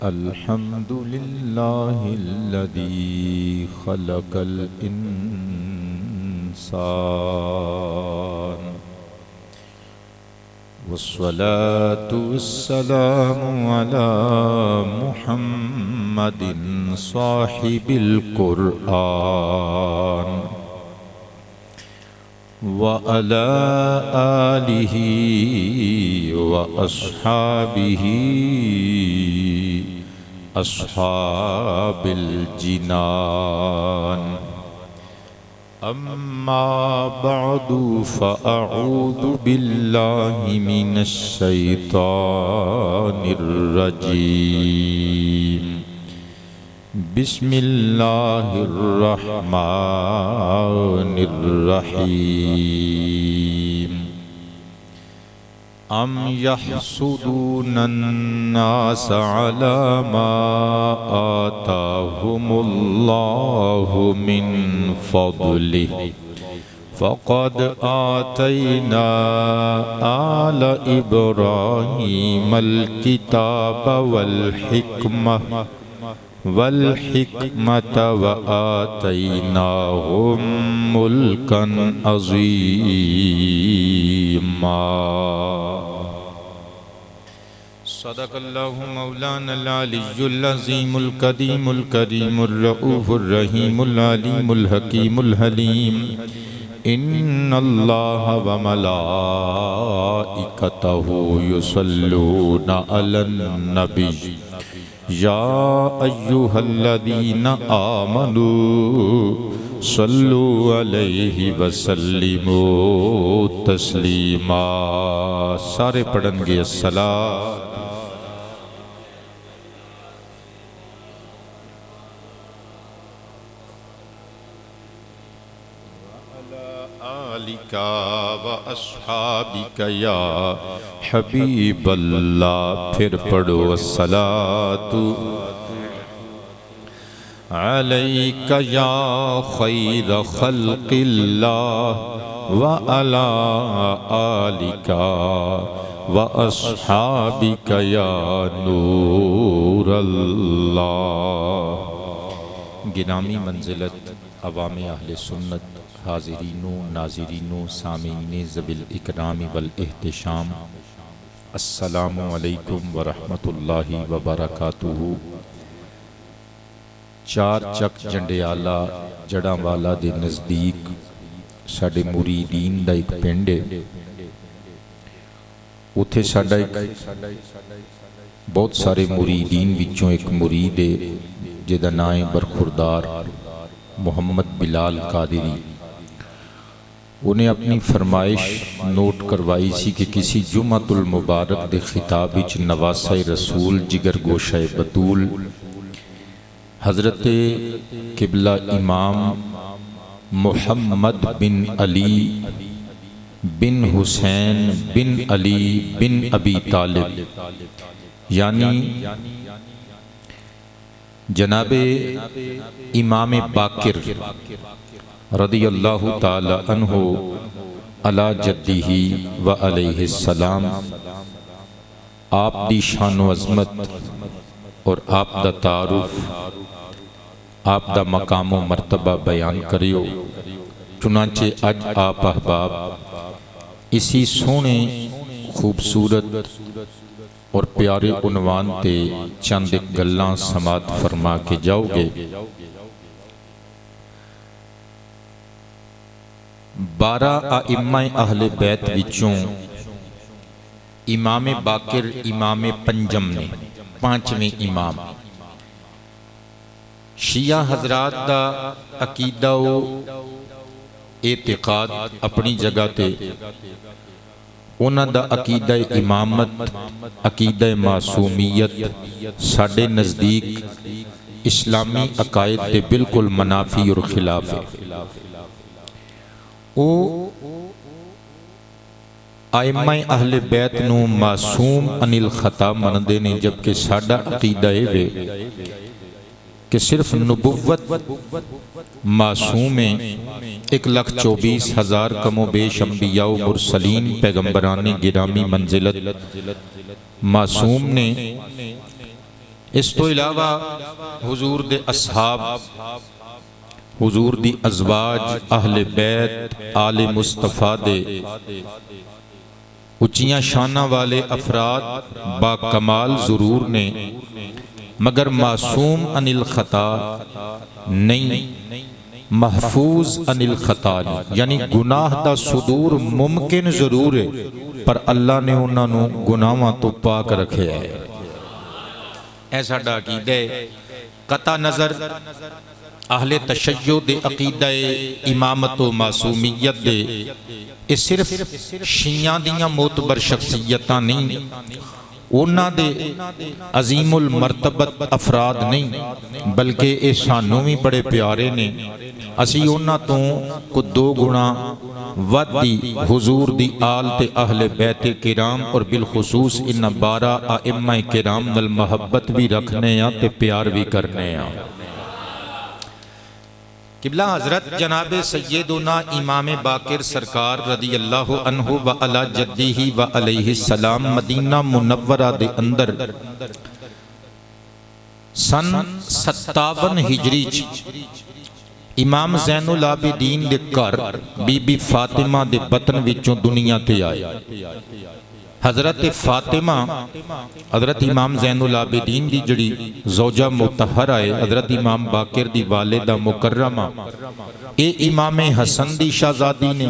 अल्हम्दुलिल्लाहिल्लज़ी खलक़ल इंसान वस्सलातु वस्सलामु अला मुहम्मदिन साहिबिल कुरआन व अला आलिही व अस्हाबिही अस्हाबिल जिनान अम्मा बअदु फ़अऊज़ु बिल्लाहि मिनश शैतानिर रजीम बिस्मिल्लाहिर रहमानिर रहीम अम यहसुदूनन नास अला मा आताहुमुल्लाहु मिन फ़ज़लिहि फ़क़द आतैना आल इब्राहीमल किताब वल हिकमत व आतैनाहुम मुल्कन अज़ीमा। सदक़ल्लाहु मौलानल अलियुल अज़ीमुल क़दीमुल करीमुर रऊफ़ुर रहीमुल अलीमुल हकीमुल हलीम। इन्नल्लाह व मलाइकतहु युसल्लूना अलन नबी या अय्युहल्लज़ीना आमनू सल्लु अलैहि वसल्लिमू तस्लीमा। सारे पढ़ेंगे अस्सलाम आलिका व अस्हाबिका या हबीबल्लाह। फिर पढ़ो अस्सलातु अलैका या खैर खल्क़िल्लाह व अला आलिका व अस्हाबिका या नूरल्लाह। गिरामी मंजिलत अवामे अहले सुन्नत हाज़िरीनो नाज़िरीनो सामीने ज़बिल इकरामी वल एहतिशाम, अस्सलामु अलैकुम व रहमतुल्लाहि व बरकातुहू। चार चक जंडियाला जड़ांवाला दे नज़दीक साडे मुरीदीन दा एक पिंड है। उत्थे साडा एक बहुत सारे मुरीदीन विचों एक मुरीद है जिहदा नाम है बरखुरदार मोहम्मद बिलाल कादरी। उन्हें अपनी फरमाइश नोट करवाई सी कि किसी जुमातुल मुबारक दे खिताब विच नवासा रसूल जिगर गोशा बतूल हज़रत किबला इमाम मुहम्मद बिन अली बिन हुसैन बिन अली बिन अबी तालिब यानी जनाबे इमाम बाकिर रदियल्लाहु ताला अन्हु अला जद्दीही व अलैहिस्सलाम आप दी शान व अज़मत और आप दा तारुफ आप दा मकाम व मर्तबा बयान करियो। चुनांचे अज आप अहबाब इसी सोहने खूबसूरत और प्यारे उन्वान ते चंद गल्लां समात फरमा के जाओगे। 12 आइम्मा अहले बैत विचों इमाम बाकिर इमाम पंजम ने 5वें इमाम। शिया हजरात दा अकीदा व एतिकाद अपनी जगह ते उन्हां दा अकीदा इमामत अकीदा मासूमियत साडे नज़दीक इस्लामी अकायद के बिल्कुल मनाफी और खिलाफ है। वो आइम्मा अहले बैत नू मासूम अनिल खता मनदे ने, जबकि साडा अकीदा है कि सिर्फ नबुव्वत मासूम है। 1,24,000 कमो बेश अंबिया व मुरसलीन पैगम्बरान गिरामी मंजिलत मासूम ने। इस तो इलावा हुजूर दे असहाब, हुजूर दी अज़वाज, अहले बैत, आले मुस्तफ़ा दे उच्चियां शाना वाले अफराद बाकमाल ज़रूर ने, मगर मासूम अनिल खता नहीं, महफूज अनिल खता नहीं। यानी गुनाह दा सुदूर मुमकिन जरूर है, पर अल्लाह ने उन्होंने गुनाहां तो पाक रखे है। ऐ साडा अकीदा है। कता नज़र अहले तशय्यो दे अकीदा इमामत व मासूमियत दे, ये सिर्फ शिया दियां मोतबर शख्सियतां नहीं, उन्हां दे अजीमुल मरतबत अफराद नहीं, बल्कि ये सानू भी बड़े प्यारे ने। असी उन्हां तो को दो गुणा वधी हुजूर दी आल ते अहले बैते किराम और बिलखुसूस इन 12 आइम्मा किराम नाल मोहब्बत भी रखने आ ते प्यार भी करने आ। किबला हजरत जनाबे सैयदुना इमाम बाकिर सरकार रदी अल्लाह अन्हु व अला जद्दीही व अलैहि सलाम मदीना मुनव्वरा दे अंदर सन 57 हिजरी इमाम ज़ैनुल आबिदीन दे घर बीबी फातिमा दे बतन विचों दुनिया ते आए। हजरत फातिमा हजरत इमाम ज़ैनुल आबिदीन दी जड़ी ज़ौजा मुतहरा है, हजरत इमाम बाकिर दी वालिदा मुकर्रमा, ए इमाम हसन दी शहजादी ने,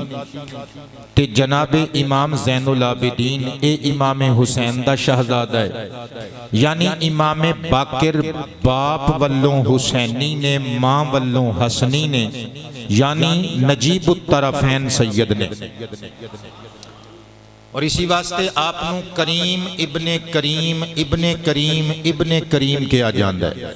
ते जनाबे इमाम ज़ैनुल आबिदीन ए इमाम हुसैन दा शहजादा है। यानी इमाम बाकिर बाप वल्लों हुसैनी ने, मां वल्लों हसनी ने, यानी नजीबुत तरफैन सैयद ने। और इसी वास्ते आपनू करीम इब्ने करीम इब्ने करीम इब्ने करीम किया जाता है।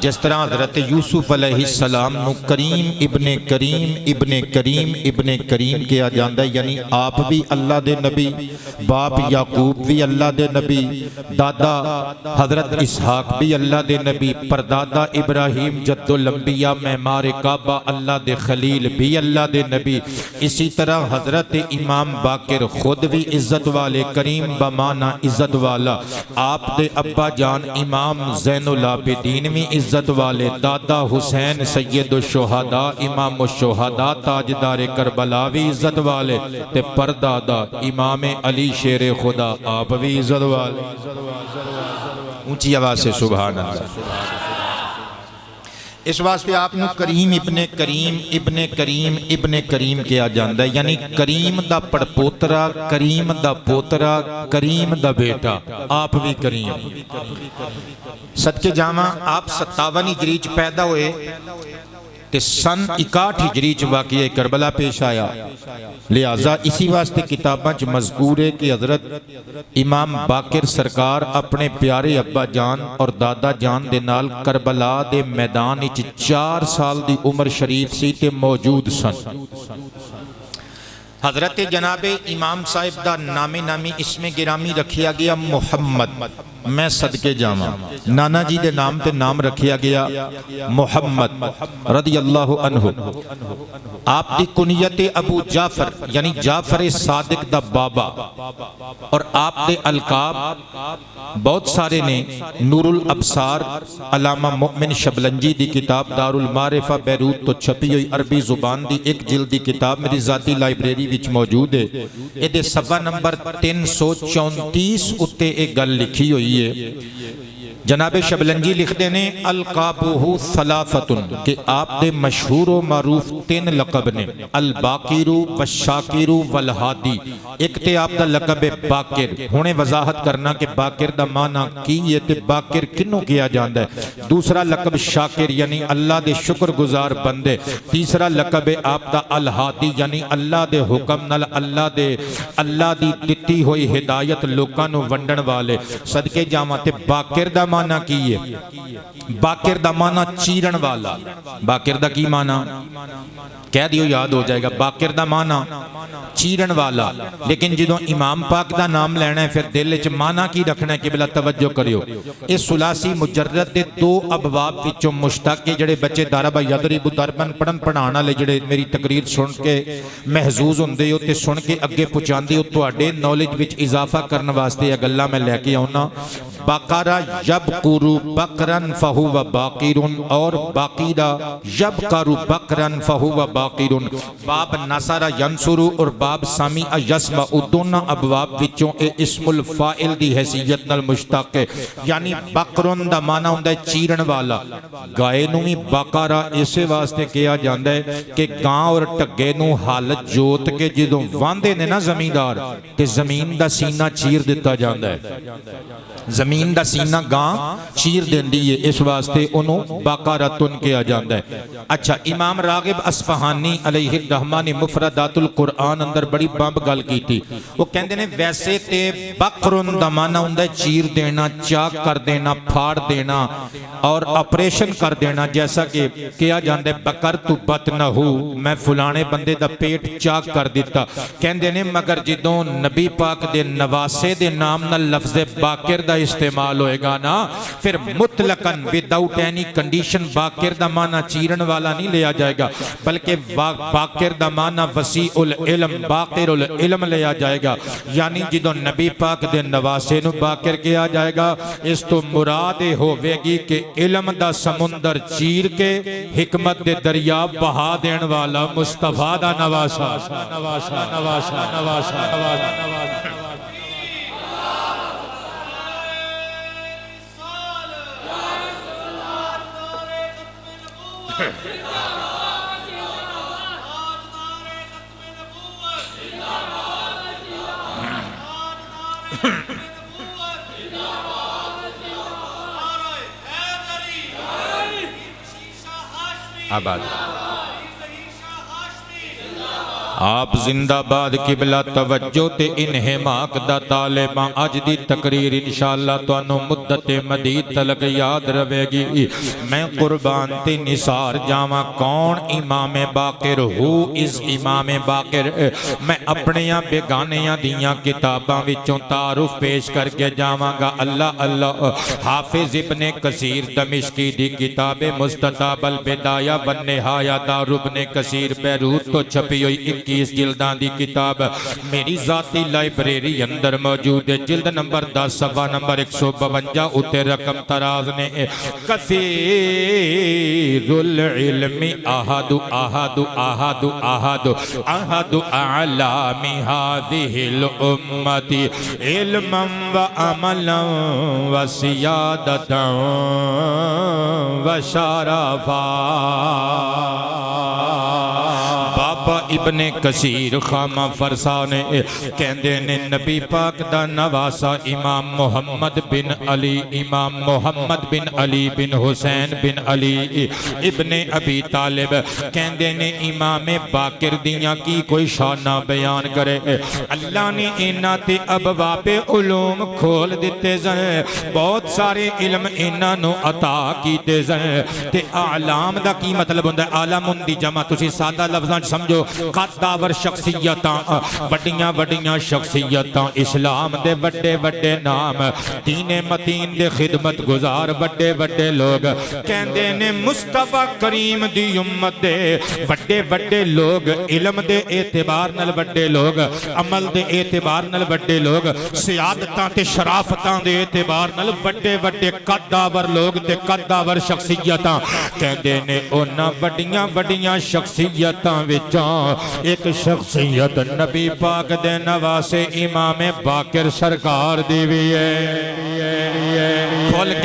जिस तरह हजरत यूसुफ अलैहिस्सलाम नू करीम इब्ने करीम इब्ने करीम इब्ने करीम किया जाता है, यानी आप भी अल्लाह दे नबी, बाप याकूब भी अल्लाह दे नबी, दादा हजरत इसहाक भी अल्लाह दे नबी, परदादा इब्राहिम जद्दुल अंबिया मेमार काबा अल्लाह दे खलील भी अल्लाह दे नबी। इसी तरह हजरत इमाम बाकिर खुद भी इज्जत वाले, करीम बमाना इज्जत वाला, आप दे अब्बा जान इमाम ज़ैनुल आबिदीन भी इज्जत वाले, दादा हुसैन सैयद शुहदा इमाम शुहदा ताजदार करबला भी इज्जत वाले, ते परदादा इमाम अली शेर खुदा आप भी इज्जत वाले। ऊंची आवाज से सुभान अल्लाह। इस वास्ते आपनू करीम इब्ने करीम इब्ने करीम इब्ने करीम किया जाता है, यानी करीम दा पड़पोतरा, करीम दा पोतरा, करीम दा बेटा, आप भी करीम। सदके जावा आप 57 हिजरी च पैदा हुए ते सन 61 हिजरी च वाक़िया करबला पेश आया। लिहाजा इसी वास्ते किताबां च मज़कूर है कि हजरत इमाम बाकिर सरकार अपने प्यारे अब्बा जान और दादा जान दे नाल करबला दे मैदान विच 4 साल दी उम्र शरीफ सी ते मौजूद सन। हजरत जनाबे इमाम साहिब दा नामे नामी इसमें गिरामी रखिया गया मुहम्मद। मैं सदके जावा नाना जी दे नाम ते नाम रखिया गया मुहम्मद रदी अल्लाह अन्हु। आप दी कुनियत अबू जाफर यानी जाफर सादिक दा बाबा, और आप दे अलकाब बहुत सारे ने। नूरुल अबसार अलामा मोमिन शबलंजी दी किताब दारुल मारिफा बैरूत तो छपी हुई अरबी जुबान दी एक जिल्द दी किताब मेरी जाती लाइब्रेरी विच मौजूद है। इहदे सफ़ा नंबर 334 उत्ते एक गल लिखी हुई है। जनाबे शबलंजी लिखते ने अलकाबुहु सलाफतुन कि आप दे मशहूर व मारूफ 3 लकब ने, अल बाकिरु व शाकिरु वल हादी। एक ते आप दा लकब है बाकिर, हुणे वजाहत करना कि बाकिर दा माना की है ते बाकिर किन्नू किया जाता है। दूसरा लकब शाकिर यानी अल्लाह दे शुक्रगुजार बंदे। तीसरा लकब है आप दा अल हादी यानी अल्लाह दे हुक्म नाल अल्लाह दी दित्ती हुई हिदायत लोकां नू वंडण वाले। सदके जावां ते बाकिर दा माना की है? बाकिर दा माना चीरन वाला। बाकिर दा की माना? कह दियो याद हो जाएगा। बाकिर दा माना चीरन वाला, लेकिन जो इमाम पाक का नाम लेना है फिर दिल च माना की रखना है कि बिला तवज्जो करियो। इस सुलासी मुजर्रद के 2 अबवाब विचों मुश्तक के जिहड़े बच्चे दारबा यदरिबु दरबन पढ़न पढ़ाने वाले जिहड़े मेरी तकरीर सुन के महजूज होंदे हो ते सुन के अगे पहुँचाते हो, तुहाडे नॉलेज विच इजाफा करने वास्ते यह गल्लां मैं लैके आउना। बकरा यबकुरु बकरन फहुव बाकिरुन और बाकीरा यबकरु बकरन फहुव बाकिरुन। बाब नसरा यंसुरु और बाब सामी यस्मा दोनों अबवाब विचों ए इस्मुल फाइल दी हैसियत नाल मुश्तक है। यानी बकरुन दा माना हुंदा है चीरन वाला। गाय नूं भी बकरा इसे वास्ते कहा जाता है कि गां और ढग्गे नूं हल जोत के जदों वांदे ने ना जमींदार ते जमीन दा सीना चीर दिता जाता है। जमीन का सीना गां चीर देंदी है, इस वास्ते उन्होंने बाकारातुन कहा जाता है। अच्छा, इमाम रागिब अस्फहानी अलैहि रहमा ने मुफरदातुल कुरआन अंदर बड़ी बंब गल की थी। वो कहते हैं वैसे ते बकरुन दा माना हुंदा है चीर देना, चाक कर देना, फाड़ देना और ऑपरेशन कर देना। जैसा कि कहा जाता है बकर तू बतनहू, मैं फलाने बंदे दा पेट चाक कर दिता। कहते हैं मगर जदों नबी पाक दे नवासे दे नाम नाल लफ्ज़े बाकिर इस्तेमाल होएगा ना, फिर मुतलकन विदाउट एनी कंडीशन बाकिर दा माना चीरन वाला नहीं लिया जाएगा, बल्कि बाकिर दा माना वसी उल इल्म बाकिर उल इल्म लिया जाएगा। यानी जदों नबी पाक दे नवासे नूं बाकिर किया जाएगा, इस तो मुराद होवेगी कि इल्म दा समुंदर चीर के हिकमत दे दरिया बहा देने वाला मुस्तफा दा नवासा नवासा नवासा नवासा नवासा। आबाद आप जिंदाबाद किबला तवज्जो ते इन्हिमाक दा तालिबां। अज दी तकरीर इंशाअल्लाह तुहानू मुद्दत मदीद तलक याद रहेगी। मैं कुर्बान ते निसार जावां कौन इमाम बाकिर, हु इज इमाम बाकिर। मैं अपनियां बेगानियां दियां किताबां विचों तारुफ पेश करके जावांगा। अल्लाह अल्लाह हाफिज इब्ने कसीर दमिश्की दी किताब मुस्तताब अल बिदाया वन निहाया दार इब्ने कसीर बैरूत तो छपी हुई 21 जिल्दां दी किताब मेरी जाती लाइब्रेरी अंदर मौजूद है। जिल्द नंबर 10 सफा नंबर 152 उत्ते रकम तराज ने कसीरुल इल्मी अहदु अहदु अहदु अहदु अहदु अलामी हादिहिल उम्मती इल्मम व अमलन व सियादतन व शरफा। इब्ने कसीर खामा फरसा ने कहते ने नबी पाक दा नवासा इमाम मोहम्मद बिन अली, इमाम मोहम्मद बिन अली बिन हुसैन बिन अली इब्ने अबी तालिब कहते ने इमाम बाकिर दियां की कोई शाना बयान करे। अल्लाह ने इन्हां ते अबवाबे उलूम खोल दिते सन, बहुत सारे इल्म इन्हां नूं अता कीते सन। ते आलाम दा की मतलब हुंदा है? आलम दी जमा तुसीं सादा लफ्ज़ां च समझो कद्दावर शख्सियतां, वड्डियां वड्डियां शख्सियतां, इस्लाम दे वड्डे वड्डे नाम, दीने मतीन दे खिदमत गुजार वड्डे वड्डे लोग। कहंदे ने मुस्तफा करीम दी उम्मत दे वड्डे वड्डे लोग, इल्म दे एतबार नाल वड्डे लोग, अमल दे एतबार नाल वड्डे लोग, सियादतां ते शराफतां दे एतबार नाल वड्डे वड्डे कद्दावर लोग ते कद्दावर शख्सियतां। कहंदे ने उन्हां वड्डियां वड्डियां शख्सियतां विचों एक शख्सियत नबी पाक दे नवासे इमाम बाकिर सरकार दी भी है।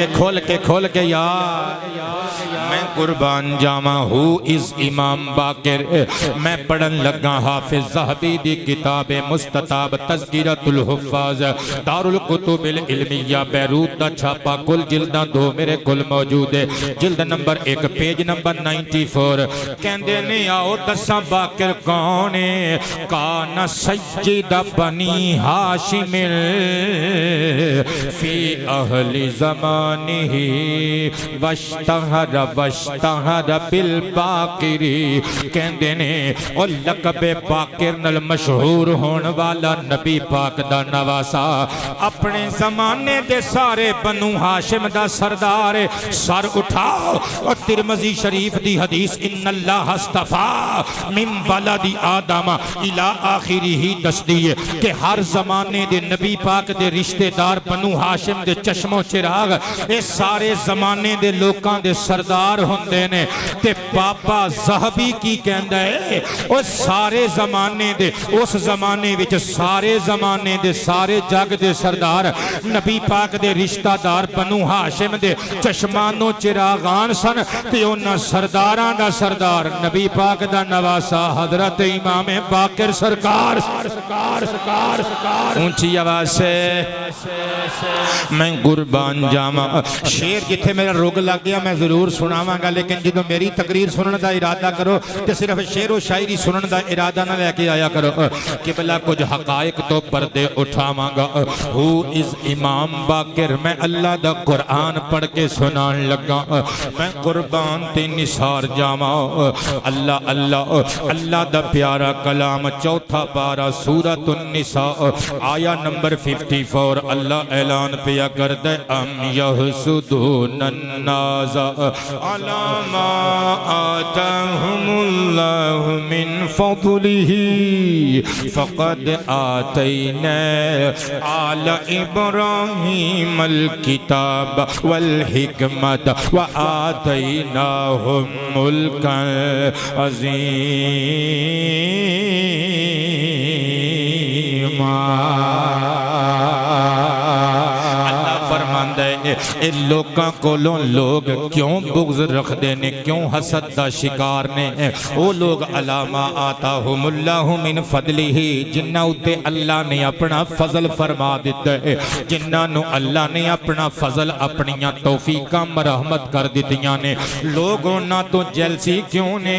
खोल के यार मैं कुर्बान जावा हु इज इमाम बाकिर। मैं पढ़न लगा हाफिज ज़हबी दी किताब मुस्तताब तज़किरतुल हुफ़्फ़ाज़ दारुल कुतुबिल इल्मिया बैरूत दा छापा कुल जिल्दां 2 मेरे कुल मौजूद है। जिल्द नंबर 1 पेज नंबर 94 कहंदे ने आओ दसां बाकिर कौन है। काना सय्यिद बनी हाशिमिल फी अहली ज़मानिही वश्तहर बिल बाकिरी। कहंदे ने ओ लक़ब बाकिर नाल मशहूर होने वाला नबी पाक दा नवासा अपने ज़माने दे सारे बनु हाशिम दा सरदार। सर उठाओ और तिरमिज़ी शरीफ दी हदीस इन्नल्लाह अस्तफ़ा मिन वलदी आदम इला आखिरी ही दसदी है कि हर ज़माने दे नबी पाक दे रिश्तेदार बनु हाशिम दे चश्मो चिराग ये सारे ज़माने दे लोकां दे सरदार होंदे ने। ते बाबा ज़हबी की कहंदा है ओ सारे ज़माने दे उस ज़माने विच सारे ज़माने दे सारे जग दे सरदार नबी पाक दे रिश्तेदार बनु हाशिम दे चश्मानो चिरागान सन। ते उन्हां सरदारां दा सरदार नबी पाक दा नवासा हजरत इमाम बाकिर सरकार। ऊंची आवाज से मैं कुर्बान जावा। शेर जिथे मेरा रुग लग गया मैं जरूर सुनावांगा, लेकिन जो मेरी तकरीर सुनने का इरादा करो तो सिर्फ शेरो शायरी सुनने का इरादा ना लैके आया करो कि भला कुछ हकायक तो पर्दे उठावांगा। हु इज इमाम बाकिर मैं अल्लाह दा कुरान पढ़ के सुनान लगा। मैं कुर्बान ते निसार जावा। अल्लाह अल्लाह अल्लाह दा प्यारा कलाम चौथा पारा सूरत निसा आया नंबर 54 अल्लाह ऐलान पिया करदा अम यहसुदून अन्नास अला मा आताहुमुल्लाहु मिन फज़लिही फ़क़द आतैना आला इब्राहीम अल किताब वल हिकमत व आतैनाहुम मुल्कन अज़ीमा। ए लोकां कोलों लोग क्यों बुग़्ज़ रखते ने, क्यों हसद दा शिकार ने? वो लोग अलामा आताहुमुल्लाहु मिन फज़लिही जिन्हां उत्ते अल्लाह ने अपना फजल फरमा दिता है, जिन्हां नूं अल्लाह ने अपना फजल अपनियां तौफीकां मरहमत कर दित्तियां ने। लोग उन्हां तो जेलसी क्यों ने,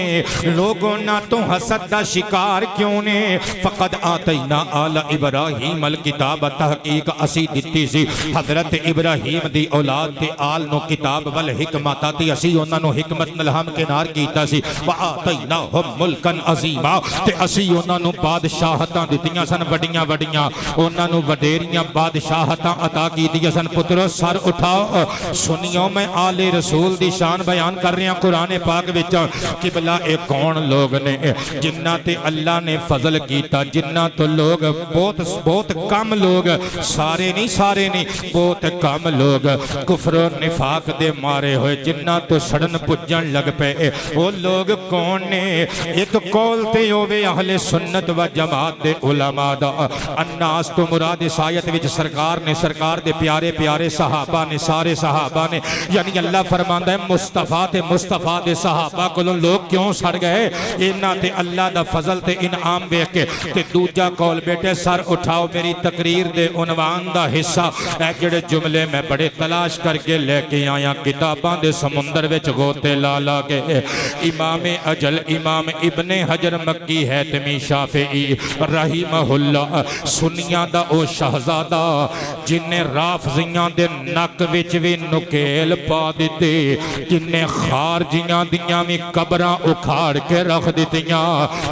लोग उन्हां तो हसद दा शिकार क्यों ने? फ़क़द आतैना आला इब्राहीम अल किताब तहकीक असी दित्ती सी हज़रत इब्राहीम दी औलाद ते आल नो किताब वल हिकमत ती असी उन्हां नु हिकमत नाल हमकिनार कीता सी। व आतैनाहुम मुल्कन अज़ीमा ते असी उन्हां नु बादशाहतां दित्तियां सन वड्डियां वड्डियां, उन्हां नु वडेरियां बादशाहतां अता कीतियां सन। पुत्रो सर उठाओ सुनियो, मैं आले रसूल दी शान बयान कर रहा कुरान पाक विच कि भला ए कौन लोग ने जिन्हां ते अल्लाह ने फजल कीता, जिन्हां तो लोग बहुत बहुत कम लोग, सारे नहीं बहुत कम लोग कुफर निफाक दे मारे हुए जिन्हां तो सड़न पुजन लग पे। वो लोग कौन ने? एक कौल ते होवे अहले सुन्नत व जमात दे उलमा दा। अन्नास तो मुराद इस आयत विच सरकार ने, सरकार दे प्यारे प्यारे सहाबा ने, सारे सहाबा ने। यानी अल्लाह फरमांदा है मुस्तफा ते मुस्तफा दे सहाबा कोलों लोग क्यों सड़ गए? इन्हां ते अल्लाह दा फजल ते इनाम वेख के। ते दूजा कौल बेटे सर उठाओ मेरी तकरीर दे उनवान दा हिस्सा है जेड़े जुमले मैं बड़े तलाश करके लेके आया किताबां दे समुंदर विच गोते ला ला के। इमाम अजल इमाम इब्ने हजर मक्की हैतमी शाफिई रहीमहुल्लाह सुन्नियां दा ओ शहजादा जिन्ने राफजियां दे नक विच भी नुकेल पा दिते, जिन्ने खारजियां दियां भी कबरां उखाड़ के रख दित्तियां।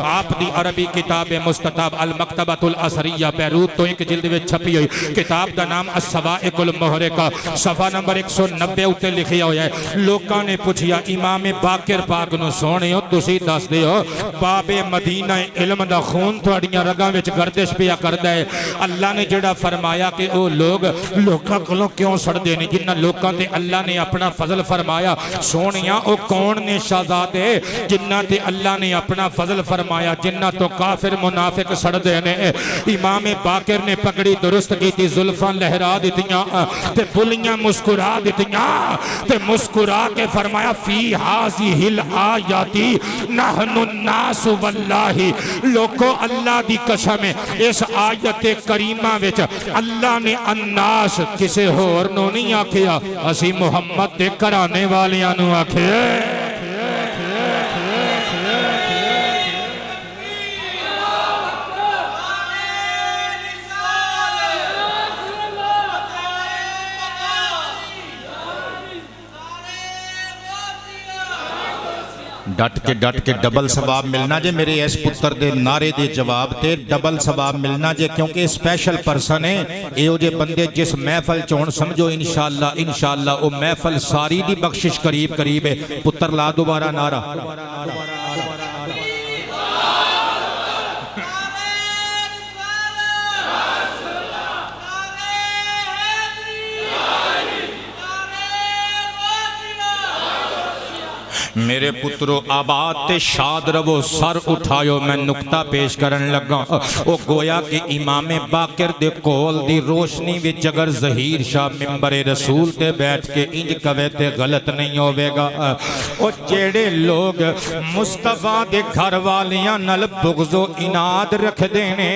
आप दी अरबी किताब मुस्तताब अल मकतबतुल असरिया बैरूत तो एक जिल्द विच छपी हुई किताब दा नाम अस्सवाइकुल मुहरिका सफा नंबर 190 उत्ते लिखिया होया है। लोकां ने पूछिया इमाम बाकिर पाक नूं सोहणियो तुसीं दस दिओ बाबे मदीना इल्म दा खून तुहाडीआं रगां विच गर्दिश पिया करदा है। अल्लाह ने जिहड़ा फरमाया कि वो लोग लोकां कोलों क्यों सड़दे ने, जिन्हां लोकां ते अल्लाह ने अपना फजल फरमाया। सोहणिया ओ कौन ने शहजादे जिन्हां ते अल्लाह ने अपना फजल फरमाया, जिन्हां तो काफिर मुनाफिक सड़दे ने? इमाम बाकिर ने पगड़ी दुरुस्त की, जुल्फां लहरा दित्तियां ते बुलियां मुस्कुरा दित्तियां ते मुस्कुरा के फरमाया फी हाज़िहिल आयाती नहनु नास वल्लाही। लोको अल्लाह दी कसम है इस आयत करीमा विच अल्लाह ने अन्नास किसे होर नूं नहीं आखिया, असी मुहम्मद दे घराने वालियां नूं आखिया। डट के डबल सवाब मिलना जे मेरे इस पुत्र दे नारे दे जवाब ते डबल सवाब मिलना जे, क्योंकि स्पेशल पर्सन है इहो जे बंदे जिस महफल च होण समझो इंशाअल्लाह इंशाअल्लाह वो महफल सारी दी बख्शिश करीब करीब है। पुत्र ला दोबारा नारा। मेरे पुत्रो आबाद ते शाद रवो, सर उठायो मैं नुकता पेश करन लगा। ओ गोया कि इमामे बाकिर दे कोल दी रोशनी विच अगर ज़हीर शाह मिंबरे रसूल ते बैठ के इंज कवे ते गलत नहीं होवेगा। ओ जेड़े लोग मुस्तफा दे घर वालियां नल बुग़्ज़ो इनाद रखदे ने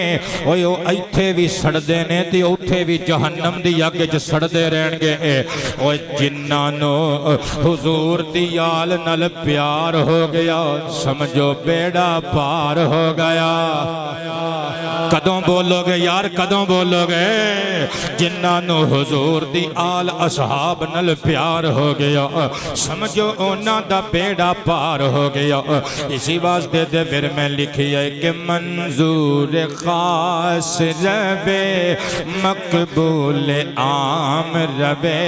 ओ इत्थे भी सड़दे ने ते उत्थे भी जहन्नम दी अग च सड़दे रहणगे। ओ जिन्हां नू हुजूर दी आल नल प्यार हो गया समझो बेड़ा पार हो गया। कदों बोलोगे यार कदों बोलोगे? जिन्हां हुजूर दी आल असहाब नल प्यार हो गया समझो उन्हां दा बेड़ा पार हो गया। इसी वास्ते दे फिर मैं लिखिया कि मंजूर खास रवे मकबूल आम रवे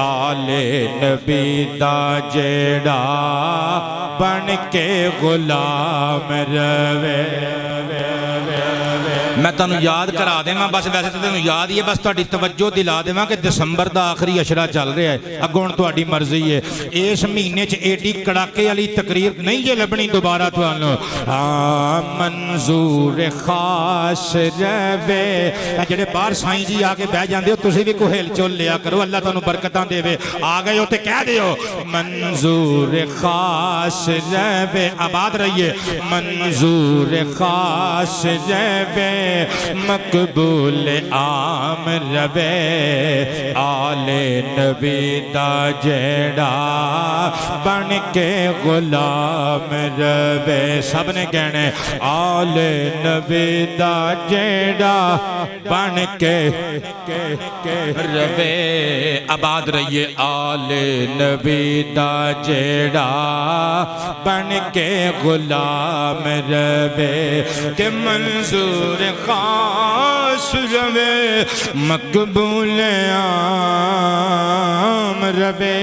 आले नबी दा जेड़ा बन के गुलाम रवे। मैं तुहानू याद करा देवां बस, वैसे तो तुहानू याद ही है, बस तुहाडी तवज्जो दिला देवां कि दिसंबर दा आखिरी अशरा चल रहा है, अगों हुण तुहाडी मर्जी है। इस महीने च एडी कड़ाके वाली तकरीर नहीं जे लभनी दोबारा तुहानू। हाँ मंजूर खास रवे, जेड़े बाहर साईं जी आके बह जांदे हो तुसीं भी कोई हिल चुल लिया करो, अल्लाह तुहानू बरकतां देवे। आ गए हो तो कह दियो मंजूर खास रवे, आबाद रहिए। मंजूर खास रवे मकबूल आम रवे आले नबी दा जेड़ा बन के गुलाम रवे। सब ने कहने आले नबी दा जेड़ा बन के रवे। आबाद रहिए आले नबी दा जेड़ा बन के गुलाम रवे के मंजूर खास रवे मकबूल आम रवे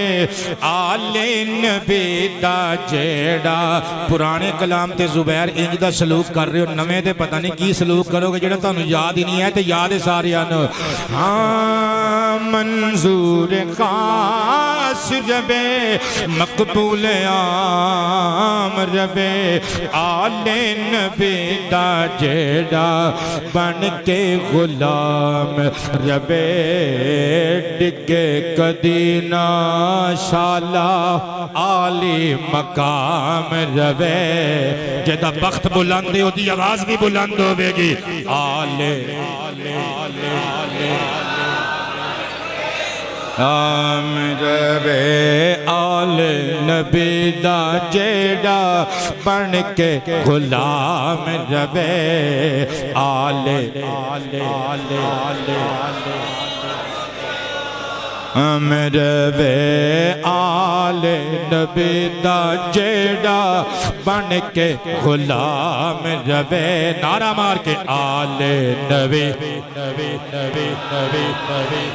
आले नबी दा जेड़ा। पुराने कलाम ते जुबैर इंज दा सलूक कर रहे हो, नवे ते पता नहीं की सलूक करोगे जेड़ा तुहानू याद ही नहीं है। तो याद है सारियां नू। हाँ मंजूर खास रवे मकबूल आम रवे आले नबी दा जेड़ा बन के गुलाम रवे। डिगे कदी ना शाला आली मकाम रवे, जेदा बख्त बुलंद ओदी आवाज भी बुलंद होवेगी। आले आम रवे आले नबी दा जेड़ा बन के गुलाम रवे आले आम रवे आले नबी दा जेड़ा बन के गुलाम रवे। नारा मार के आले नबी नबी नबी नबी नबी।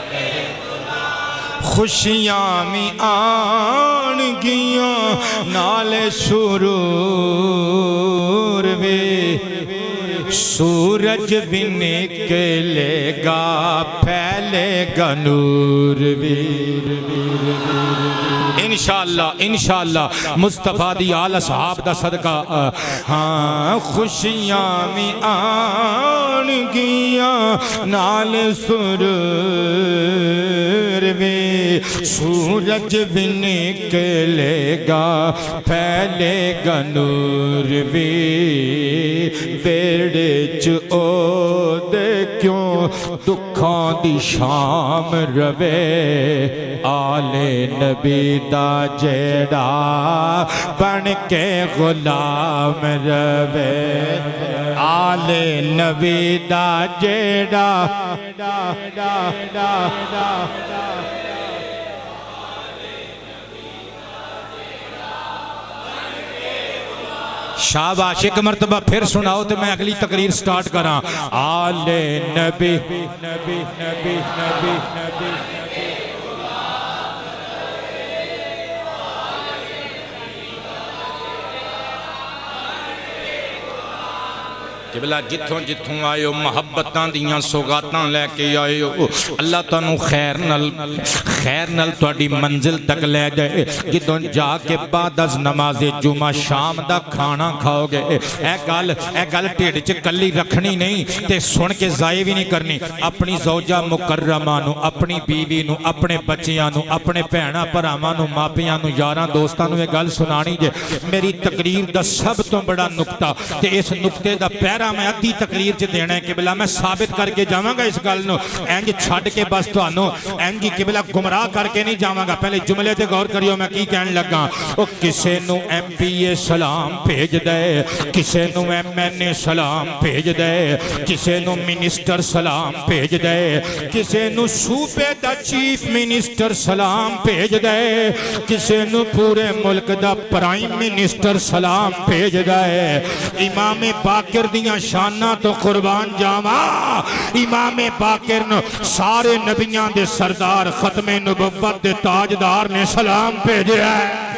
खुशियां भी आन गियां नाले सुरूर वे, सूरज भी निकलेगा फैलेगा नूर भी। इंशाअल्लाह इंशाअल्लाह मुस्तफा दी आल असहाब दा सदका। हाँ खुशियां भी आन गियां नाल सुरूर वे, सूरज भी निकलेगा फैलेगा नूर भी। वेड़े च ओ दे क्यों दुखां दी शाम रवे आले नबी दा जेड़ा बन के गुलाम रवे आले नबी दा जेड़ा। शाबाश, एक मरतबा फिर सुनाओ तो मैं अगली तकरीर स्टार्ट करा। आले नबी नबी नबी नबी नबी किबला जिथों जिथों आए हो मुहब्बतां दियां सौगातां लैके आए हो। अल्लाह तुहानू खैर नल तुहाडी मंजिल तक ले जाए। जिदों जाके बाद अज नमाज़े जुमा शाम दा खाना खाओगे, ए गल ढिड च कली रखनी नहीं ते सुन के जाए भी नहीं करनी। अपनी ज़ौजा मुकर्रमा नू, अपनी बीवी नू, अपने बच्चियां नू, अपने भैणां भरावां नू, मापियां नू, यारां दोस्तां नू ये गल सुनानी जे। मेरी तकरीर दा सब तो बड़ा नुकता ते इस नुकते दा मैं अद्धी तकरीर च देना है किबला। मैं साबित करके जावांगा इस गल नूं, इंज छड्ड के बस तुहानू इंज किबला गुमराह करके नहीं जावांगा। पहले जुमले ते गौर करियो मैं की कहन लगा। ओ किसे नू MPA सलाम भेज दे, किसे नू MNA सलाम भेज दे, किसे नू मिनिस्टर सलाम भेज दे, किसे नू सूबे दा चीफ मिनिस्टर सलाम भेज दे, किसे नू पूरे मुल्क दा प्राइम मिनिस्टर सलाम भेज दे। इमाम बाकिर दियां शाना तो कुर्बान जावा। इमाम बाकिर नू सारे नबियां दे सरदार खत्मे नबुव्वत दे ताजदार ने सलाम भेजा है।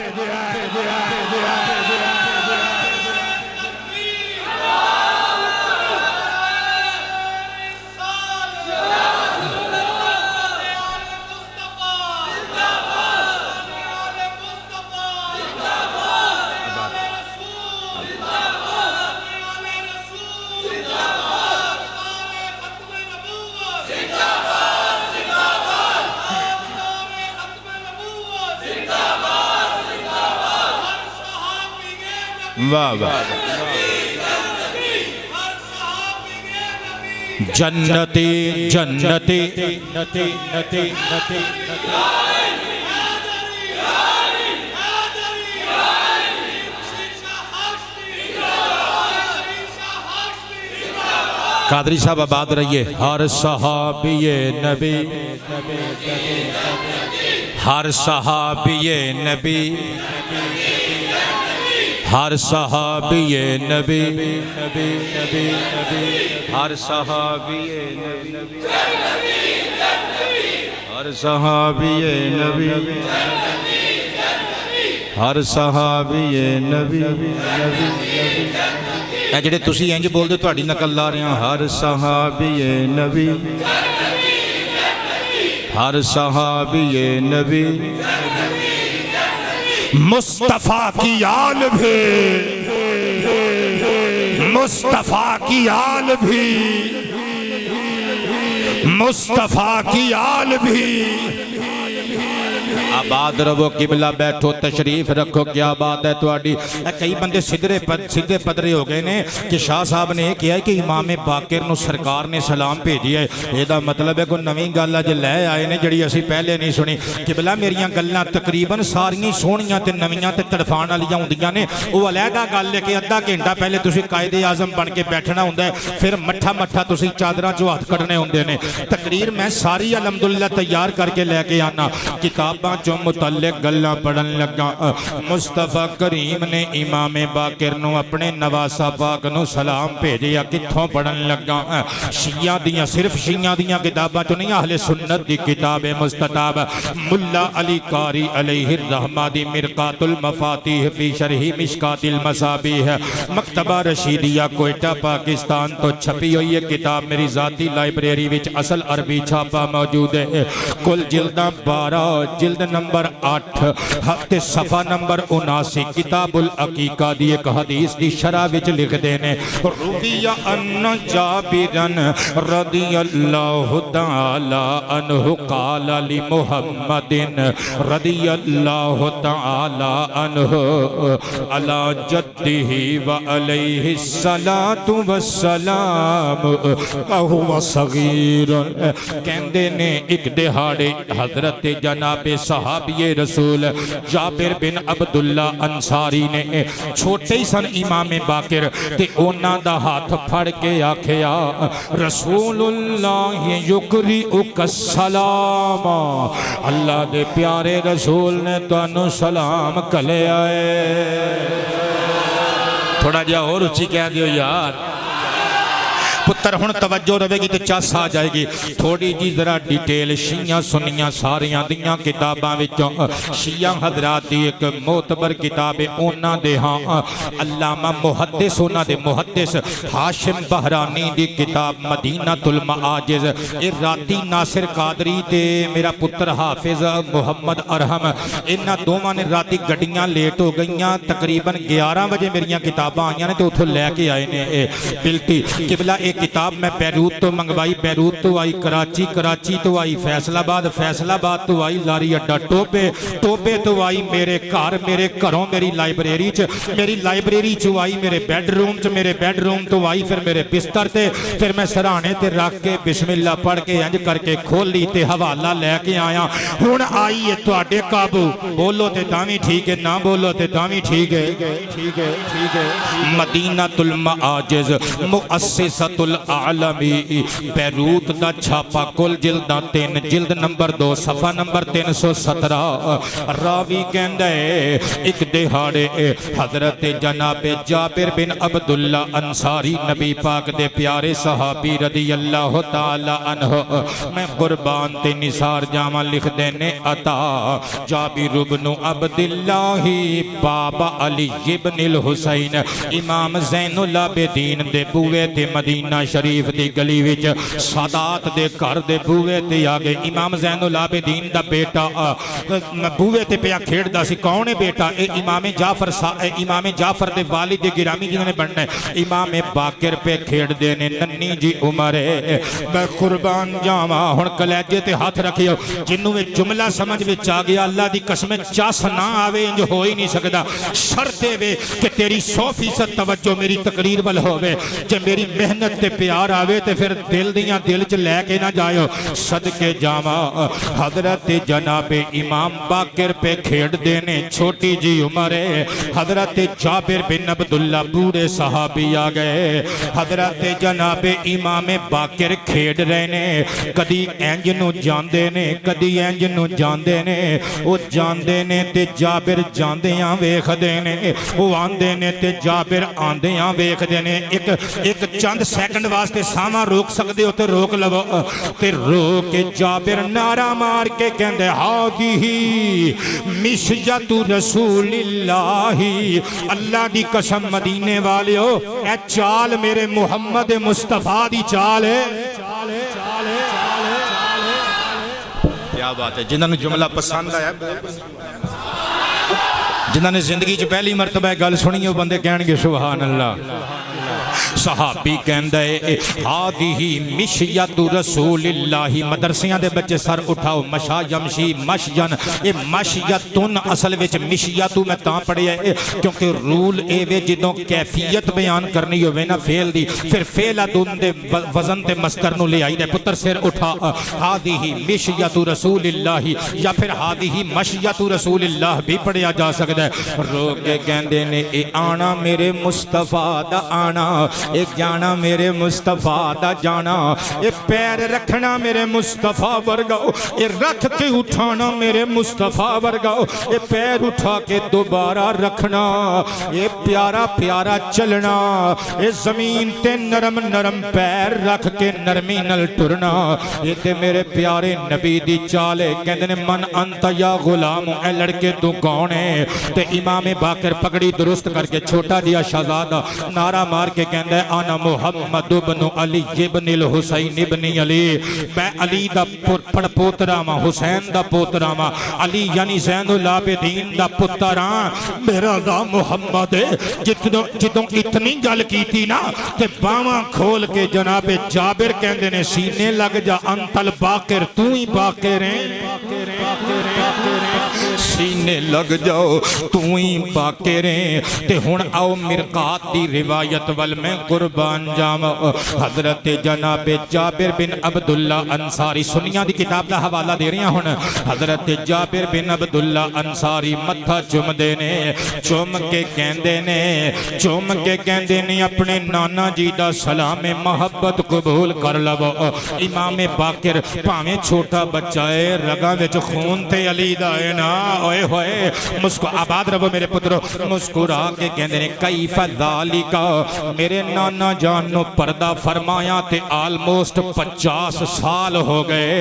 वाह वाह, जन्नती जन्नती नती नती नती कादरी साहब आबाद रहिए। हर सहाबिये नबी, हर सहाबिये नबी, हर सहाबिये नबी नबी नबी नबी, हर सहाबिये नबी, हर सहाबिये नबी, हर सहाबिये नबी नबी। ए जिहड़े तुसीं इंज बोलदे तुहाडी नकल ला रहे हैं। हर सहाबिये नबी, हर सहाबिये नबी, मुस्तफा की आल भी, मुस्तफा की आल भी, मुस्तफा की आल भी। आबाद रवो किबला, बैठो तशरीफ रखो। क्या बात है तुहाडी। कई बंदे सीधे पदरे हो गए ने कि शाह साहब ने कहा कि इमाम बाकिर नूं सरकार ने सलाम भेजी है। ਇਹਦਾ मतलब है कोई नवीं गल अज लै आए ने जिहड़ी असीं पहले नहीं सुनी। किबला मेरियां गल्लां तकरीबन सारियां सोहणियां ते नवीआं ते तड़फाण वालियां हुंदियां ने। वो अलहदा गल है कि अद्धा घंटा पहले तुसीं कायदे आज़म बन के बैठना हुंदा है, फिर मट्ठा मट्ठा तुसीं चादरां चों हत्थ कढने हुंदे ने। तकरीर मैं सारी अलहमदुलिल्लाह तैयार करके लैके आना। किताबां चों मुतल्लिक गल्लां पढ़न लगा। मुस्तफा करीम ने इमाम बाकिर नूं अपने नवासा पाक नूं सलाम भेजिया। कित्थों पढ़न लगा? शिया दियां, सिर्फ शिया दियां किताबां चों नहीं, अहले सुन्नत दी किताब है मुस्तताब। मुल्ला अली कारी अलैहि रहमा दी मिरकातुल मफातिह फी शरही मिशकातिल मसाबीह, मकतबा रशीदिया कोयटा पाकिस्तान तो छपी हुई है किताब। मेरी जाती लाइब्रेरी विच असल अरबी छापा मौजूद है। कुल जिल्दां 12, जिल्द नंबर 8 हफ्ते सफ़ा नंबर 79। किताबुल अकीका दी एक हदीस दी शरह विच लिखदे ने, रुविया अन जाबिरन रदियल्लाहु तआला अन्हु क़ाला लि मुहम्मदिन रदियल्लाहु तआला अन्हु अला जद्दिही व अलैहि सलातु वस्सलाम वहुवा सगीर। कहंदे ने एक दिहाड़े हजरत जनाबे सहाबिये रसूल जाबिर बिन अब्दुल्ला अंसारी ने छोटे ही सन इमाम बाकिर ते उन्हां दा हाथ फड़ के आखिया, रसूलुल्लाह युकरिउक सलाम, अल्लाह दे प्यारे रसूल ने तुहानू सलाम कलिया है। थोड़ा जिहा होर उच्ची कह दियो यार। पुत्र हुण तवज्जो रहेगी तो चस आ जाएगी। थोड़ी जी जरा डिटेल शिया सुनिया सारियां दियां किताबां विचों शिया हजरात दी एक मोतबर किताब है उन्हां दे हां अल्लामा मुहद्दिस उन्हां दे मुहद्दिस हाशिम बहरानी दी किताब मदीनातुल मआजिज। ए राती नासिर कादरी ते मेरा पुत्र हाफिज मुहम्मद अरहम इन्हां दोवां ने राती गड्डियां लेट हो गईयां तकरीबन 11 बजे मेरियां किताबां आईयां ने ते उत्थों लैके आए ने बिल्टी किबला किताब मैं बैरूत तो मंगवाई, बैरूत तो आई कराची, कराची तो आई फैसलाबाद, फैसलाबाद तो आई लारी अड्डा टोबे, टोबे तो आई मेरे घर, मेरे घरों मेरी लाइब्रेरी च, मेरी लाइब्रेरी च आई मेरे बेडरूम च, मेरे बेडरूम तो आई फिर मेरे बिस्तर ते, फिर मैं सराहने ते रख के बिस्मिल्लाह पढ़ के इंज करके खोली ते हवाला लैके आया। हुण आई है तुहाडे काबू, बोलो ते तावी ठीक है, ना बोलो ते तावी ठीक है, ठीक है, ठीक है। मदीनातुल मआजिज मुअस्सिसतुल आलमी बैरूत दा छापा कुल जिल्दां 3 जिल्द नंबर 2 सफा नंबर 317। रावी कहंदा है एक दिहाड़े हजरत जनाबे जाबिर बिन अब्दुल्ला अंसारी नबी पाक दे प्यारे सहाबी रदी अल्लाह तआला अन्हु मैं कुर्बान ते निसार जावां लिखदे ने अता जाबिर इब्न अब्दुल्लाह बाबा अली इब्न हुसैन इमाम ज़ैनुल आबिदीन दे बूवे ते मदीना शरीफ दी गली विच सादात दे घर दे बूवे ते आ गए। इमाम ज़ैनुल आबिदीन दा बेटा बूवे ते पिया खेड़दा सी। कौन है बेटा? ए इमाम जाफर दे वालिद गिरामी जिन्होंने बनना है। इमाम बाकिर पे खेड़दे ने नन्नी जी उमर है मैं कुर्बान जावा। हुण कलेजे ते हाथ रखियो जिन्नू में जुमला समझ विच आ गया अल्लाह दी कसम चस ना आवे इंज हो ही नहीं सकदा। शर्त वे कि तेरी 100% तवज्जो मेरी तकरीर वल होवे। जे मेरी मेहनत ते प्यार आवे ते फिर दिल दियां दिल च लैके ना जाओ। सदके जावा हजरत जनाबे इमाम बाकिर पे खेड़दे ने छोटी जी उम्र है। हजरत जाबिर बिन अब्दुल्ला बूढ़े सहाबी आ गए। हजरत जनाबे इमाम बाकिर खेड़ रहे ने कदी इंज नू जांदे ने कदी इंज नू जांदे ने। वो जांदे ने ते जाबिर जांदियां वेखदे ने वो आंदे ने ते जाबिर आंदियां वेखदे ने। एक चंद सेकंड वास्ते सामा रोक सकते हो तो रोक लवो ते रोक के जाबिर नारा मार के कहंदे हादिही मिशजतु रसूलिल्लाही अल्लाह दी कसम मदीने वालियो ए चाल मेरे मुहम्मद मुस्तफा दी चाल है। क्या बात है। जिन्होंने जुमला पसंद आया जिन्होंने जिंदगी च पहली मरतबा गल सुनी हो बंदे कहणगे सुभान अल्लाह। सहाबी कहंदा है हादिही मिशयतु रसूलिल्लाही। मदरसियां दे बच्चे सर उठाओ मशा यमशी मशयन ये मशयतुन असल विच मिशयतु मैं तां पढ़िया क्योंकि रूल ए वे जिदों कैफियत बयान करनी होवे ना फेल दी फिर फेला दुन दे वजन ते मस्तर नु ले आई दे पुत्र सिर उठा हादिही मिशयतु रसूलिल्लाही या फिर हादिही मशयतु रसूलिल्लाह भी पढ़िया जा सकदा है। रोक के कहंदे ने ए आना मेरे मुस्तफा दा आना एक जाना मेरे मुस्तफा दा जाना ये पैर रखना मेरे मुस्तफा वर्गा ये रख के उठाना मेरे मुस्तफा वर्गा ये पैर उठा के दोबारा रखना ये प्यारा प्यारा चलना ये जमीन ते नरम नरम पैर रख के नरमी नल टुरना ये ते मेरे प्यारे नबी दी चाल है। कहंदे ने मन अंत या गुलाम ए लड़के तू कौन है ते इमाम बाकिर पगड़ी दुरुस्त करके छोटा जिहा शहजादा नारा मार के कहंदा आना मुहम्मद इब्न अली इब्न हुसैन इब्न अली मैं अली दा पोतरा वा हुसैन दा पोतरा वा अली यानी ज़ैनुल आबिदीन दा पुत्र हां मेरा नाम मुहम्मद है। जिदों इतनी गल कीती ना ते बावां खोल के जनाबे जाबिर कहंदे ने सीने लग जा अंतल बाकिर तू ही बाकिर है सीने लग जाओ तू ही बाकिर है। ते हुण आओ मिरकात दी रिवायत वल मैं कुर्बान जावा। हजरत जनाबे जाबिर बिन अब्दुल्ला अंसारी सुनिया दी किताब का हवाला दे रहा हुण। हजरत जाबिर बिन अब्दुल्ला अंसारी मत्था चुमदे ने चुम के कहंदे ने अपने नाना जी दा सलाम मोहब्बत कबूल कर लवो। इमाम बाकिर भावें छोटा बच्चा है रगां विच खून ते अली दा है ना ओए होए मुस्को आबाद रहो मेरे पुत्रो मुस्कुरा के कहते ने कई फज़ालिका मेरे नाना जान नो पर्दा फरमाया ते आलमोस्ट 50 साल हो गए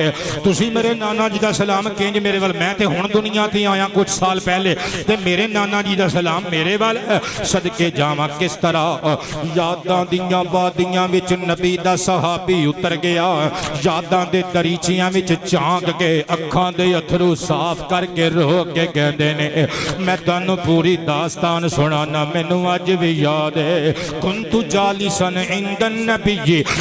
तुसी मेरे नाना जी दा सलाम किंज मेरे वाल मैं ते हुण दुनिया ते आया कुछ साल पहले ते मेरे नाना जी दा सलाम मेरे वाल सदके जावां किस तरह यादां दियां वादियां विच नबी दा सहाबी उतर गया यादां दे दरीचियां विच झांक के अखां दे अथरू साफ करके रो के कहंदे ने मैं तुहानू पूरी दास्तान सुनाना मैनू अज भी याद है कुंतु जालिसन इंदन नबी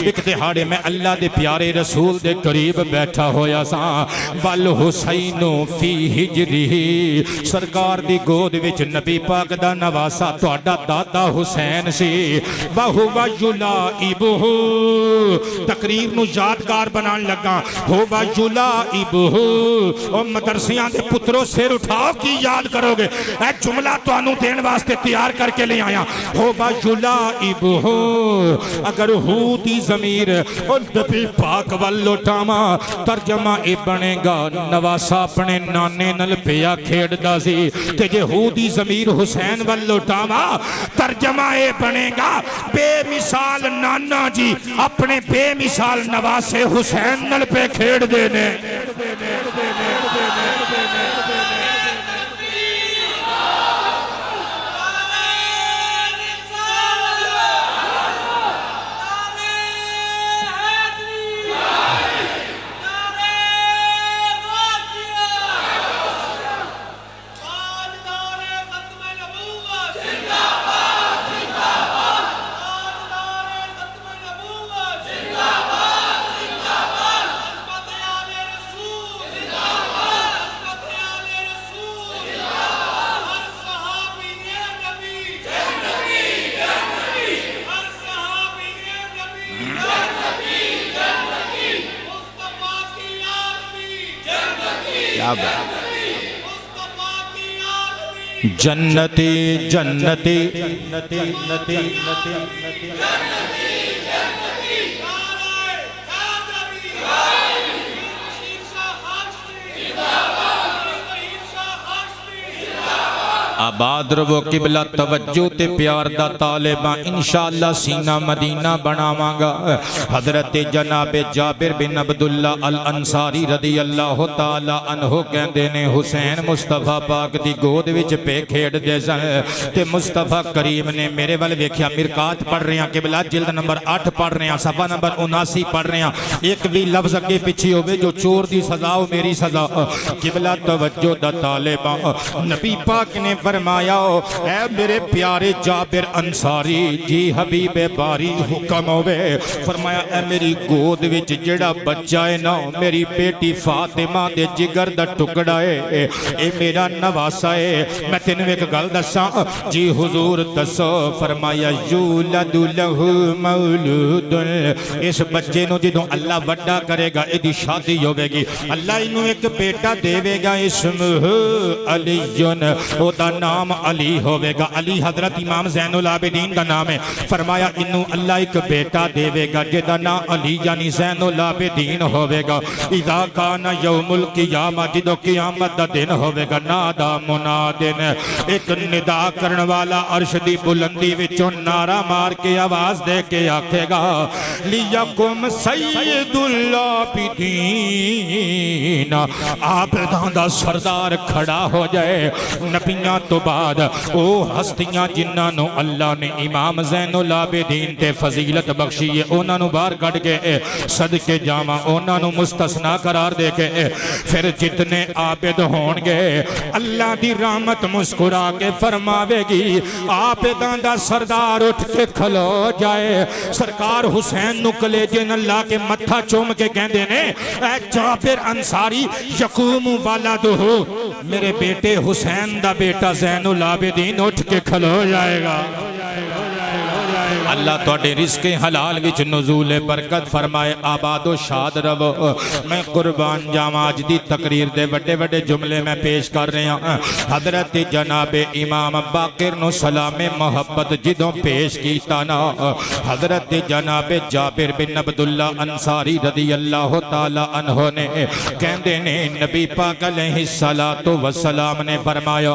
एक दिहाड़े मैं अल्लाह दे प्यारे रसूल दे करीब बैठा होया सा वल हुसैनो फी हिजरी सरकार दी गोद विच नबी पाक दा नवासा तुहाडा दादा हुसैन सी बहु वजुला इबहु तकरीर नू यादगार बनाने लगा हो वजुला इबहु ओ मदरसियां दे पुत्रों सिर उठाओ की याद करोगे ए जुमला तुहानू देन वास्ते तैयार करके ले आया हो वजुला इबहु अगर हू दी ज़मीर ओ नबी पाक वल लौटावा तर्जमा ए बनेगा नवासा अपने नाने नाल पिया खेड़दा सी ते जे हू दी ज़मीर हुसैन वल लौटावा तर्जमा ए बनेगा बेमिसाल नाना जी अपने बेमिसाल नवासे हुसैन नल पे खेड़ देने जन्नती जन्नती आबाद रवो किबला तवज्जो ते प्यार दा तालिबा इंशाअल्लाह सीना मदीना बनावांगा हजरत जनाब जाबिर बिन अब्दुल्ला अल अंसारी रदी अल्लाह ताला अन्हु कहंदे ने हुसैन मुस्तफा पाक दी गोद विच पे खेडदे सन ते मुस्तफा करीम ने मेरे वाल वेख्या मिरकात पढ़ रहे हैं किबला जिल्द नंबर 8 पढ़ रहे हैं सफा नंबर 79 पढ़ रहे हैं एक भी लफ्ज अगे पीछे होवे जो चोर दी सजा हो मेरी सजा किबला तवज्जो दा तालिबा नबी पाक ने फरमाया ऐ मेरे प्यारे जाबिर अंसारी जी हबीबे बारी हुक्म होवे फरमाया ऐ मेरी गोद विच जेड़ा बच्चा है ना मेरी बेटी फातिमा दे जिगर दा टुकड़ा है ए मेरा नवासा है मैं तेन एक गल दसा जी हुजूर दसो फरमाया यूलदु लहु मौलूदुन इस बच्चे नु जदों अल्लाह वड्डा करेगा इदी शादी होवेगी अल्लाह इनू एक बेटा देवेगा इसमहु अलीयुन ओदा नाम अली होवेगा अली हजरत इमाम ज़ैनुल आबिदीन का नाम है फरमाया इनू अल्लाह एक बेटा देवेगा जिदा नाम अली यानी ज़ैनुल आबिदीन होवेगा इज़ा काना यौमुल क़ियामा जदों क़ियामत दा दिन होवेगा नादा मुनादिन एक निदा करन वाला अर्श दी बुलंदी विचों नारा मार के आवाज दे के आखेगा लियकुम सय्यदुल आबिदीन आबिदां दा सरदार खड़ा हो जाए नबियां तो बाद ओ हस्तियां जिन्हां अल्लाह ने इमाम ज़ैनुल आबिदीन ते फजीलत बख्शी है उन्हां नूं बाहर कढ के सदके जावां उन्हां नूं मुस्तस्ना करार दे के फिर जितने आबिद होणगे अल्लाह दी रहमत मुस्कुरा के फरमावेगी आबिदां दा सरदार उठ के खलो जाए सरकार हुसैन नूं कलेजे नाल ला के मत्था चूम के कहंदे ने ऐ जाबिर अंसारी यकूम वालदुहु मेरे बेटे हुसैन दा बेटा ज़ैनुल आबिदीन उठ के खलो जाएगा अल्लाह तुहाडे रिज़्क़े हलाल विच नुज़ूल बरकत फरमाए, आबादो शाद रवो। मैं कुर्बान जावां, अज दी तकरीर दे वड्डे वड्डे जुमले मैं पेश कर रहा। हज़रत जनाबे इमाम बाकिर नु सलामे मोहब्बत जिदों पेश कीता ना, हज़रत जनाबे जाबिर बिन अब्दुल्ला अंसारी रदी अल्लाह ताला अन्हो ने कहंदे ने नबी पाक अलैहिस्सलातु वस्सलाम ने फरमाया,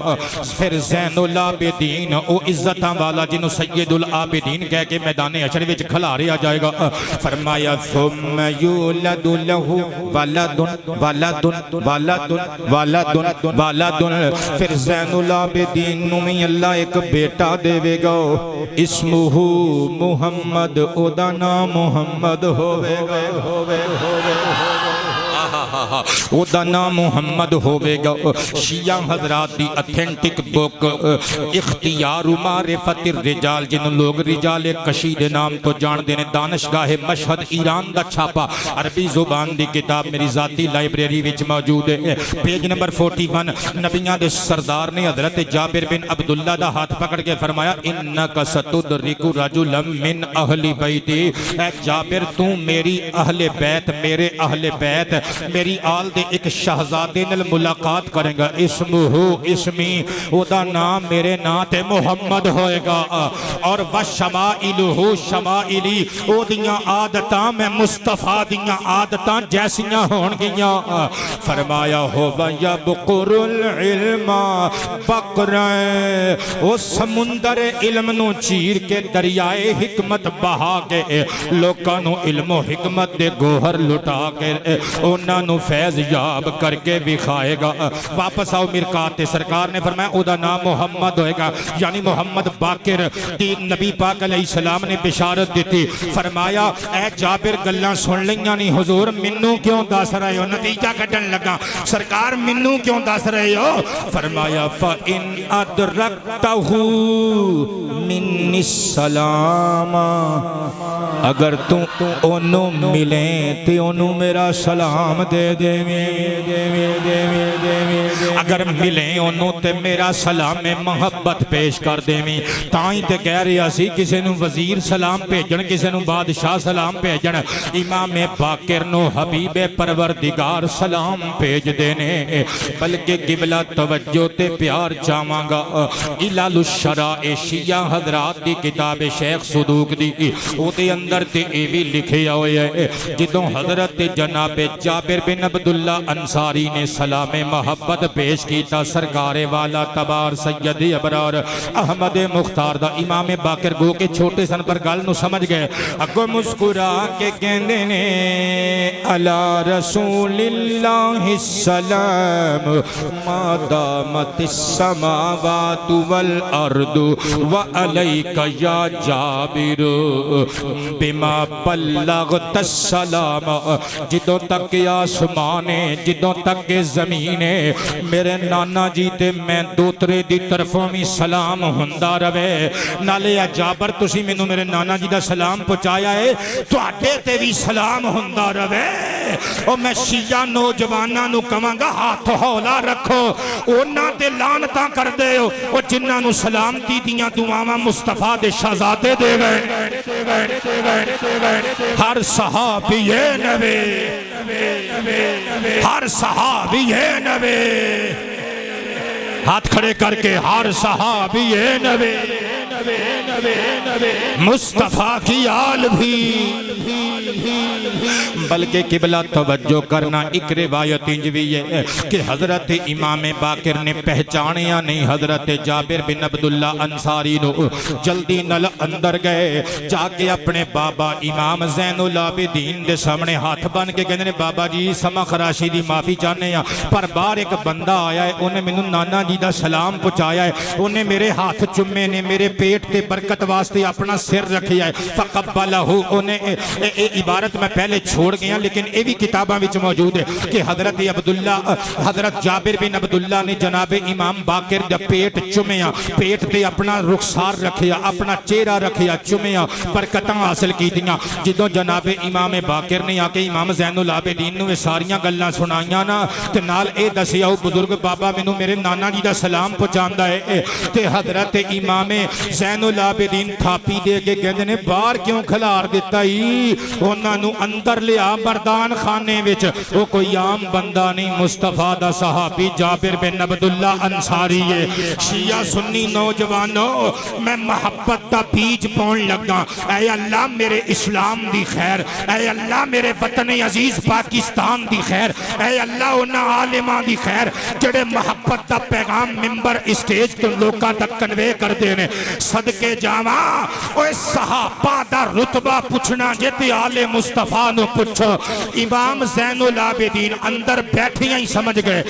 फिर ज़ैनुल आबिदीन ओ इज्जतां वाला जिन्हों सैयदुल आबिदीन कह के मैदान हशर विच खिलारिया जाएगा, फरमाया सुम्मा युलदु लहु वलदुन वलदुन वलदुन वलदुन वलदुन, फिर ज़ैनुल आबिदीन नूं भी अल्लाह एक बेटा देवेगा, इस्मुहु मुहम्मद, ओदा नाम मुहम्मद होवेगा, ओदा नाम मुहम्मद होवेगा। शिया हजरात दी ऑथेंटिक बुक इख्तियार मारिफतिर रिजाल, जिन्हों लोग रिजाले कशी दे नाम तो जानते हैं, दानिशगाहे मशहद ईरान दा छापा अरबी जुबान दी किताब मेरी जाती लाइब्रेरी विच मौजूद है। पेज नंबर 41 नबियां दे सरदार ने हजरत जाबिर बिन अब्दुल्ला दा हाथ पकड़ के फरमाया, इन्नका सतुदरिकु रजुलन मिन अहली बैती, ऐ जाबिर तू मेरी अहले बैत, मेरे अहले बैत, मेरी आल दे एक शहजादे नाल मुलाकात करेगा, इस्मुहु इस्मी, ओदा नाम मेरे नाम ते मुहम्मद होएगा, और व शमाइलुहु शमाइली, ओदियां आदतां मैं मुस्तफा दियां आदतां जैसियां होणगियां। फरमाया हो यबकुरुल इल्मा बकरा, ओ समुंदर इल्म नु चीर के दरियाए हिकमत बहा के लोकां नु इल्म हिकमत दे गोहर लुटा के उन्हां नु फैज याब करके विखाएगा। वापस आओ मिरकात, सरकार ने फरमाया ओदा नाम मुहम्मद होएगा, यानी मुहम्मद बाकिर दी नबी पाक अलैहिस्सलाम ने बिशारत दी। फरमाया ए जाबिर गल्लां सुन लईयां नहीं हुजूर, मिन्नू क्यों दस रहे हो? नतीजा कढन लगा, सरकार मिन्नू क्यों दस रहे हो? फरमाया फ इन अदरकतहु मिन्नी सलामा, अगर तू ओनू मिले ते ओनू मेरा सलाम दे देवे, अगर मिले ओनू ते मेरा सलाम में मोहब्बत पेश कर देवी। ताई ते कह रहा सी किसी नू वजीर सलाम भेजन, किसी नू बादशाह सलाम भेजन, इमाम बाकिर नू हबीबे परवरदिगार सलाम भेज देने। बल्कि किबला तवज्जो ते प्यार चावांगा, इलालुश शरा शिया हजरात दी किताब शेख सदूक दी, ओदे अंदर ते ए भी लिखिया होया है, जिदों हजरत जनाबे जाबिर बिन अब्दुल्ला अंसारी ने सलामे मोहब्बत पेश किया, सरकारे वाला तबार सैयद अबरार अहमद मुख्तार दा इमाम बाकिर गो के छोटे सन पर गल नू समझ गए, अगो मुस्कुरा के कहंदे ने अला रसूलिल्लाहि सलाम मादामतिस समावातु वल अर्दु व अलैका या जाबिर बिमा बल्लगतस सलाम, जिदों तक आसमान है, जिदों तक जमीन है, मेरे नाना जी ते मैं दोतरे दी तरफों भी सलाम हुंदा रवे। नाले जाबर तुसी मैनू मेरे नाना जी दा सलाम पहुंचाया है, तुहाडे ते भी सलाम हुंदा रवे। और मैं शिया नौजवानां नू कहांगा हाथ हौला रखो, उन्हां ते लानतां करदे हो ओ जिन्हां नू सलामती दियां दुआवां मुस्तफा दे शहजादे दे गए। हर सहाबी ये नबी, हर सहाबी ये नबी, हाथ खड़े करके हर सहाबी ये नबी, मुस्तफा की आल भी। बल्कि किबला तवज्जो करना, एक रिवायत इंज भी है कि हजरत इमाम बाकिर ने पहचानिया नहीं हजरत जाबिर बिन अब्दुल्ला अंसारी नो, जल्दी नल अंदर गए, जाके अपने बाबा इमाम ज़ैनुल आबिदीन दे सामने हाथ बन के कहते हैं बाबा जी समा खराशी की माफ़ी चाहते हैं, पर बाहर एक बंदा आया है, उन्हें मैनू नाना जी का सलाम पहुँचाया है, उन्हें मेरे हाथ चुमे ने, मेरे पेट ते बरकत वास्ते अपना सिर रखिया है, फ़क़ब्बलहु, उन्हें इबारत मैं पहले छोड़ गया लेकिन ये भी किताबों में मौजूद है कि हजरत अब्दुल्ला हजरत जाबिर बिन अब्दुल्ला ने जनाबे इमाम बाकिर दा पेट चुमिया, पेट ते अपना रुखसार रखिया, अपना चेहरा रखिया, चुमिया, बरकतां हासिल कीतियां। जिदों जनाबे इमाम बाकिर ने आके इमाम ज़ैनुल आबिदीन नूं सारियां गल्लां सुनाइयां ना, ते नाल ए दसिया ओ बुजुर्ग बाबा मैनू मेरे नाना जी दा सलाम पहुंचांदा है, ते हजरत इमाम ज़ैनुल आबिदीन थापी दे के कहते ने बाहर क्यों खिलार दिता ही, उन्होंने अंदर लिया मरदान खाने विच। वो कोई आम बंदा नहीं, मुस्तफा दा सहाबी जाबिर बिन अब्दुल्ला अंसारी है। शिया सुन्नी नौजवानों, मैं मोहब्बत का बीज पाउन लगा। ऐ अल्लाह मेरे इस्लाम दी खैर, ऐ अल्लाह मेरे वतन अजीज पाकिस्तान दी खैर, ऐ अल्लाह उन्हां आलिमां दी खैर जेड़े मोहब्बत दा पैगाम मिंबर स्टेज तो लोकां तक कन्वे करदे ने। सदके जावां ओए सहाबा दा रुतबा पुछना जे ते आले मुस्तफा नु पुछो। इमाम ज़ैनुल आबिदीन अंदर बैठियां ही समझ गए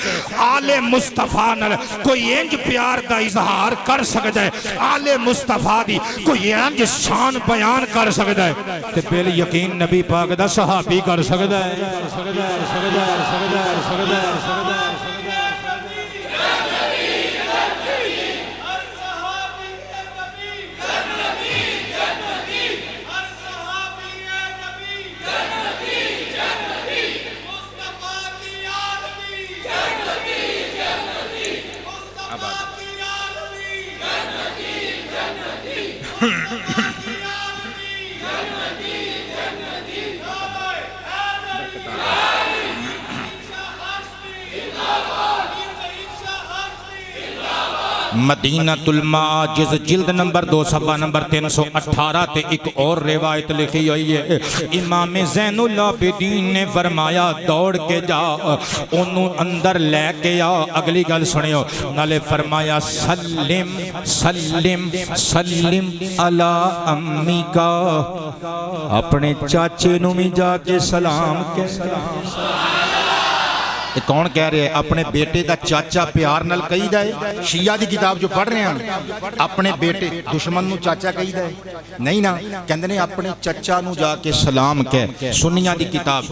आले मुस्तफा नाल कोई इंज प्यार दा इजहार कर सकदा है, आले मुस्तफा दी कोई इंज शान बयान कर सकदा है ते बिल यकीन नबी पाक दा सहाबी कर सकदा है। मदीनतुल माजिज़ जिल्द नंबर 2 सफ़ा नंबर 318 ते एक और रिवायत लिखी हुई है। इमाम ज़ैनुल आबिदीन ने फरमाया दौड़ के जा ओनू अंदर लेके आ। अगली गल सुनियो, नाले फरमाया सल्लिम सल्लिम सल्लिम अला अम्मी का, अपने चाचे नू भी जाके सलाम कह। कौन कह रहे हैं अपने बेटे का चाचा प्यार नाल कही जाए? शिया की किताब जो पढ़ रहे हैं अपने बेटे दुश्मन नू चाचा कही जाए? नहीं ना, कहते ने अपने चाचा नू जाके सलाम कह। सुन्निया की किताब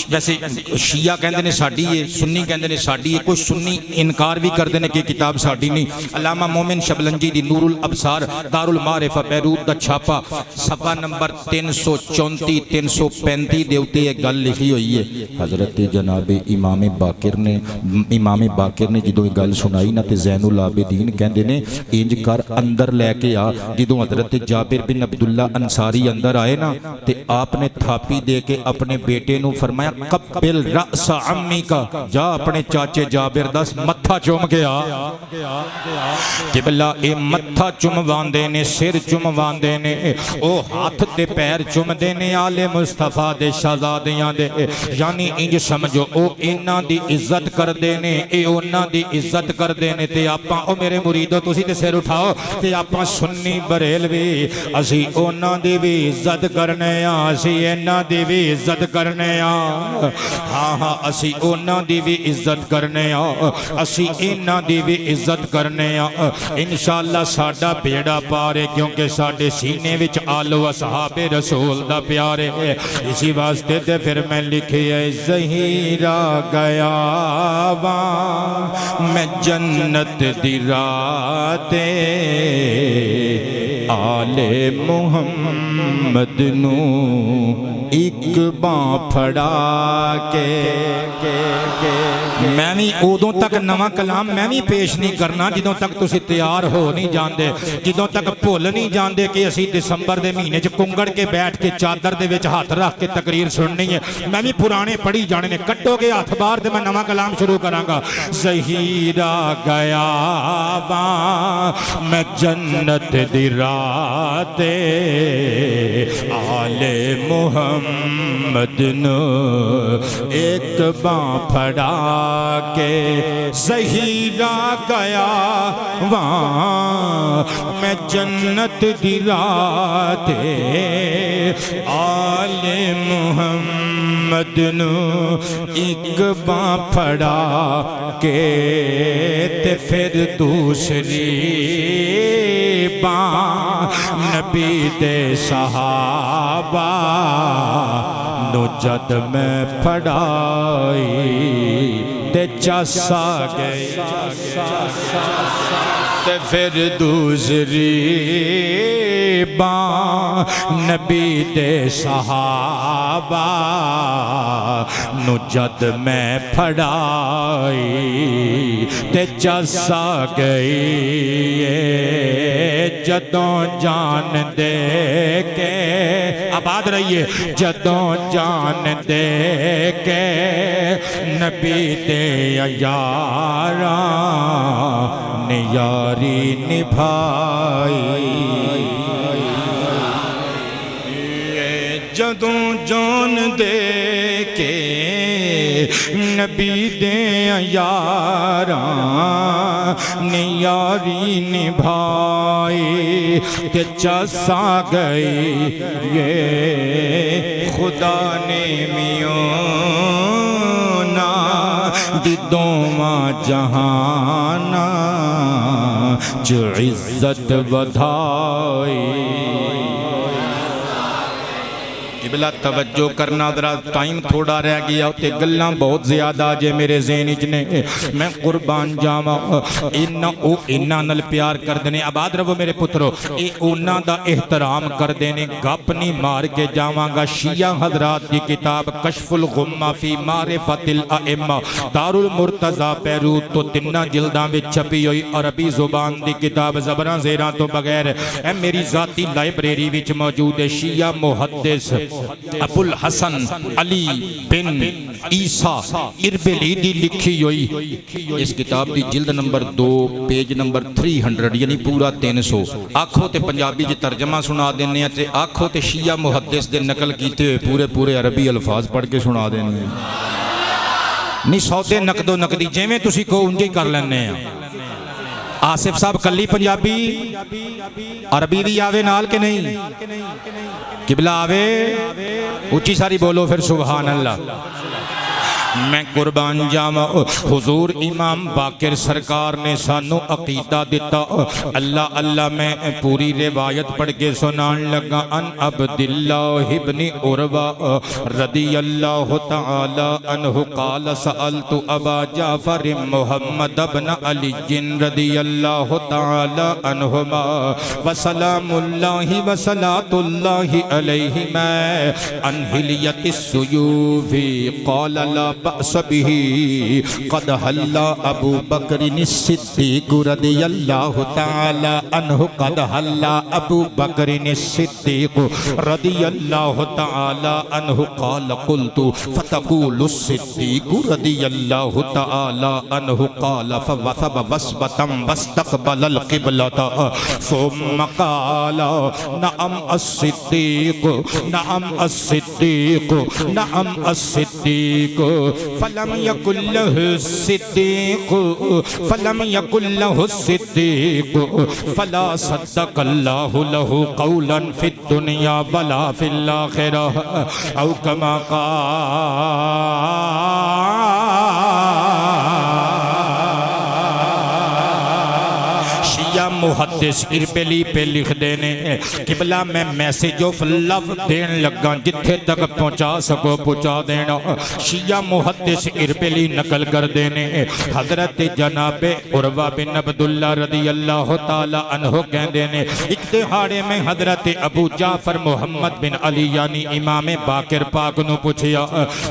वैसे शिया कहते ने साडी है, सुन्नी कहते ने साडी है। कोई सुन्नी इनकार भी करते हैं कि किताब साडी नहीं। अल्लामा मोमिन शबलंजी दी नूरुल अबसार दारुल मारिफा बैरूत दा छापा सफ़ा नंबर 334 335 दे उत्ते ये गल लिखी हुई है। हज़रत जनाब इमाम बाकिर ने जो गल सुनाई ना, तो ज़ैनुल आबिदीन कहते ने इंज कर अंदर लैके आ। जो हज़रत जाबिर बिन अब्दुल्ला अंसारी अंदर आए ना, तो आपने थापी दे के अपने बेटे नू फरमाया कब्बिल रअस अम्मी का, जा अपने चाचे जाबिर दस मत्था चुम के आ। किबला ए मत्था चुमवांदे ने, सिर चुमवांदे ने, ओ हाथ ते पैर चुमदे ने आले मुस्तफा दे शहजादियां दे। यानी इंज समझो ओ इन्हां दी इज्जत करते ने, ए उन्हां दी इज्जत करते ने। ते आपां ओ मेरे मुरीदो तुसीं ते सिर उठाओ, ते आपां सुन्नी बरेलवी असी उन्हां दी भी इज्जत करने आ, असी इन्हां दी भी इज्जत करने आ। हाँ हाँ असी उन्हां दी भी इज्जत करने आ, असी इन्हां दी भी इज्जत करने आ। इंशाअल्लाह साडा बेड़ा पार है, क्योंकि साडे सीने विच आलो असहाबे रसूल दा प्यार है। इसी वास्ते ते फिर मैं लिखे है ज़हीरा गया मैं जन्नत दी राते आले मुहम्मद नू एक बां फड़ा के मैं भी उदों तक नवा कलाम मैं भी पेश नहीं करना जिदों तक तुसी तैयार हो नहीं जाते, जिदों तक भुल नहीं जाते कि असी दिसंबर के महीने कुंगड़ के बैठ के चादर दे विच हाथ रख के तकरीर सुननी है। मैं भी पुराने पढ़ी जाने ने, कट्टोगे हाथ बाहर तो मैं नवा कलाम शुरू करांगा। ज़हीरा गया मैं जन्नत दी राते आले मुहम्मद नू एक बां फड़ा के ज़हीरा गया वहाँ मैं जन्नत दी राते आले मुहम्मद नू एक बां फड़ा के ते फिर दूसरी बां नबी दे सहाबा नो जद मैं फड़ाई ते चस आ गई ते फिर दूसरी बां नबी दे सहाबा नु जद मैं फड़ाई ते चस आ गई जदों जान दे के आबाद रहिए जदों जान दे के नबी दे यारा ने यारी निभाई जदों जान दे के नबी दे यारा ने यारी निभाई ते चसा गई ये खुदा ने मियों ना दिदों जहाना जो इज्जत बधाई किबला तवज्जो करना जरा टाइम थोड़ा रह गया ते गल्लां बहुत ज्यादा जे मेरे ज़हन च ने मैं कुर्बान जावा इन्ना नल प्यार करदे ने आबाद रवो मेरे पुत्रो ये उन्हां दा एहतराम करदे ने गप नहीं मार के जावांगा शिया हजरात की किताब कशफुल गुम्मा फी मारिफतिल अइम्मा दारुल मुर्तज़ा बैरूत तो तिन्ना जिल्दां विच छपी हुई अरबी जुबान की किताब ज़बरां ज़ेरां तो बगैर ए मेरी ज़ाती लाइब्रेरी विच मौजूद है शिया मुहद्दिस अबुल हसन अली बिन ईसा इरबिली दी लिखी हुई इस किताब की जिल्द नंबर 2 पेज नंबर 300 यानी पूरा 300 आखो ते पंजाबी च तर्जमा सुना देने ते आखो ते शिया मुहद्दिस दे नकल कीते हुए पूरे पूरे अरबी अल्फाज पढ़ के सुना देने नहीं सौदे नकदो नकदी जिवें तुसीं कहो उंज ही कर लैने आसिफ साहब कली पंजाबी अरबी भी आवे नाल के नहीं किबला आवे उच्ची सारी बोलो फिर सुभान अल्लाह मैं कुर्बान जावा हुजूर इमाम बाकिर सरकार ने सानू अकीदा दिता अल्लाह अल्लाह मैं पूरी रिवायत पढ़ के सुनान लगा अन अब्दुल्लाह इब्न उरवा रदियल्लाहु तआला अन्हु क़ाल सअलतु अबा जाफर मुहम्मद इब्न अली रदियल्लाहु तआला अन्हुमा व सलामुल्लाहि व सलातुल्लाहि अलैहिमा अन हिलियतिस सुयूफी क़ाल ला बअस बिही क़द हल्ला अबू बकर सिद्दीक़ रदियल्लाहु तआला अन्हु क़द हल्ला अबू बकर सिद्दीक़ रदियल्लाहु तआला अन्हु क़ाल क़ुल्तु फ़तक़ूलु सिद्दीक़ रदियल्लाहु तआला अन्हु क़ाल फ़वसब वस्बतम वस्तक़बलल क़िबलत सुम्मा क़ाल नअम अस्सिद्दीक़ नअम अस्सिद्दीक़ नअम अस्सिद्दीक़ फलम यकुल लहु सिद्दीक़ फलम यकुल लहु सिद्दीक़ फला सद्दक़ल्लाहु लहु क़ौलन फ़िद दुनिया वला फ़िल आख़िरह औ कमा मुहद्दिस इरबिली पे लिख देने किबला मैं मैसेज ऑफ लव देन लगा जिथे तक पहुंचा सको पहुंचा देना शिया मुहद्दिस इरबिली नकल कर देने हजरत जनाबे उरवा बिन अब्दुल्ला रदियल्लाहु ताला अन्हु कहते ने एक दिहाड़े में हजरत अबू जाफर मुहम्मद बिन अली यानी इमाम बाकिर पाक नु पूछया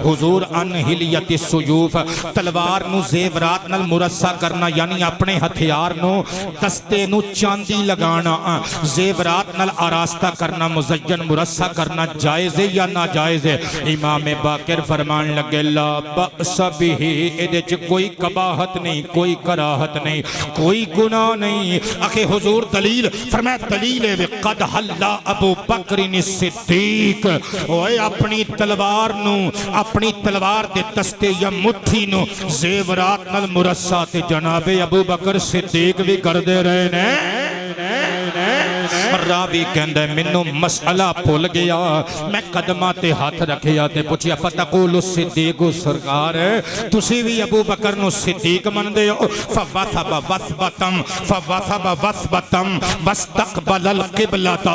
हुजूर अन हिलियतिस सुयूफ तलवार नु जेवरात नाल मुरस्सा करना यानी अपने हथियार नु दस्ते नु चांदी लगाना जेवरात नाल आरास्ता करना मुज़य्यन मुरस्सा करना जायज़ है या ना जायज़ है इमाम बाकिर फरमान लगे ला बअस बिही इहदे च कोई कबाहत नहीं कोई कराहत नहीं कोई गुनाह नहीं आखे हुजूर दलील फरमाया दलील है क़द हल्ला अबू बकर सिद्दीक ओए अपनी तलवार नु अपनी तलवार दे दस्ते या मुट्ठी नु जेवरात नाल मुरस्सा ते जनाबे अबू बकर सिद्दीक भी करदे रहे ने रावी कहंदा मैनू मसला भुल गया, मैं कदमां ते हाथ रखिया ते पुछया फतकुल सिद्दीक सरकार तुसी भी अबू बकर नु सिद्दीक मनदे हो? फवसब वसबतम फवसब वसबतम वस्तकबलल क़िबलता।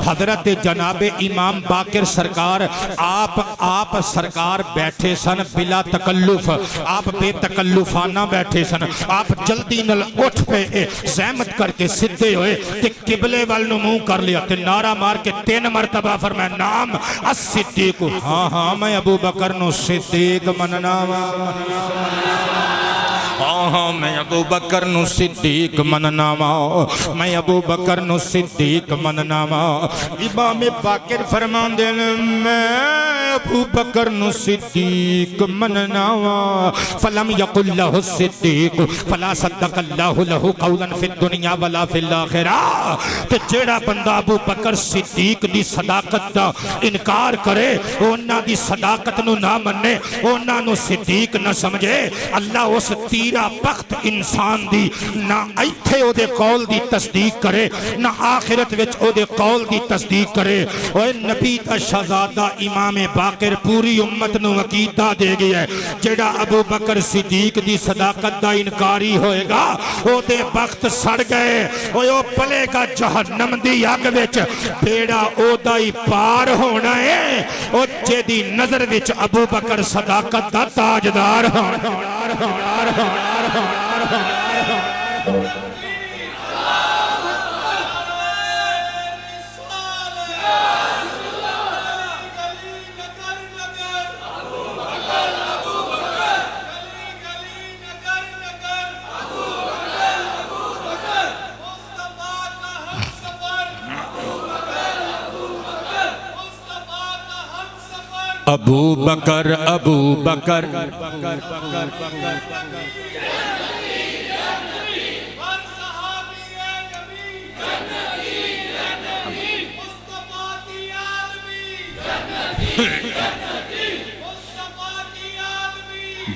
हजरत जनाब इमाम बाकिर सरकार आप सरकार बैठे सन बिला तकल्लुफ, आप बेतकल्लुफाना बैठे सन। आप जल्दी नल उठ पे सहमत करके सीधे होए ते किबले वाल नु मुंह कर लिया ते नारा मार के 3 मरतबा फरमाया नाम अस-सिद्दीक। हाँ हाँ मैं अबू बकर नु सिद्दीक मनना वा, हाँ मैं अबू बकर नु सिद्दीक मनना वा, मैं अबू बकर नु सिद्दीक मनना वा। इमाम बाकिर फरमांदे ने मैं अबू बकर नु सिद्दीक मनना वा। फलम यकुल लहु सिद्दीक फला सद्दक़ल्लाहु लहु क़ौलन फिद दुनिया वला फिल आखिरा। ते जेड़ा बंदा अबू बकर सिद्दीक दी सदाकत दा इनकार करे, उन्हां दी सदाकत नु ना मन्ने, उन्हां नु सिद्दीक ना समझे, अल्लाह उस तीरा बख्त इंसान दी ना इत्थे ओदे कौल दी तस्दीक करे ना आखिरत विच ओदे कौल दी तस्दीक करे। ओए नबी दा शहजादा इमाम बाकिर पूरी उम्मत नु अकीदा दे गया है, जेड़ा अबू बकर सिद्दीक दी सदाकत दा इनकारी होएगा ओदे बख्त सड़ गए। ओए ओ पलेगा जहन्नम दी अग विच, बेड़ा ओदा ही पार होना है ओ जेदी नजर विच अबू बकर सदाकत दा ताजदार होना। अबू बकर अबू बकर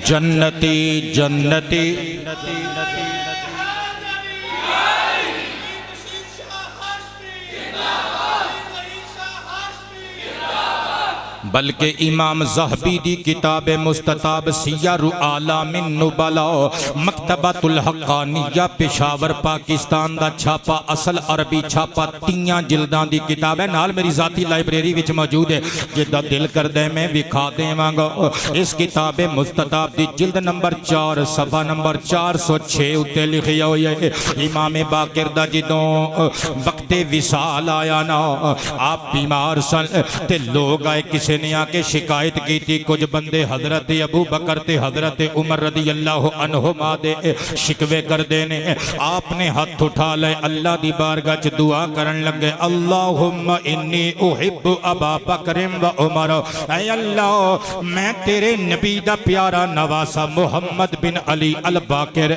जन्नती जन्नती बल्कि इमाम ज़हबी दी किताब मुस्तताब सियारु आलामिन नुबला मकतबतुल हक्कानिया पेशावर पाकिस्तान दा छापा असल अरबी छापा 3 जिल्दां दी किताब है, नाल मेरी जाती लाइब्रेरी विच मौजूद है, जिदा दिल करदा है मैं विखा देवांगा। इस किताब मुस्तताब दी जिल्द नंबर 4 सफ़ा नंबर 406 उत्ते लिखिया होया है इमाम बाकिर दा जदों वक्ते विसाल आया ना, आप बीमार सन ते लोग आए, किसी ने आके शिकायत की थी, कुछ बंदे हजरत अबू बकर ते हजरत उमर रदी अल्लाह अन्हुमा दे शिकवे कर देने। आपने हाथ उठा ले अल्लाह दी बारगाह च दुआ करन लगे, अल्लाहुम्मा इन्नी उहिब्बु अबा बकर व उमर। ऐ अल्लाह मैं तेरे नबी दा प्यारा नवासा मुहम्मद बिन अली अल बाकिर,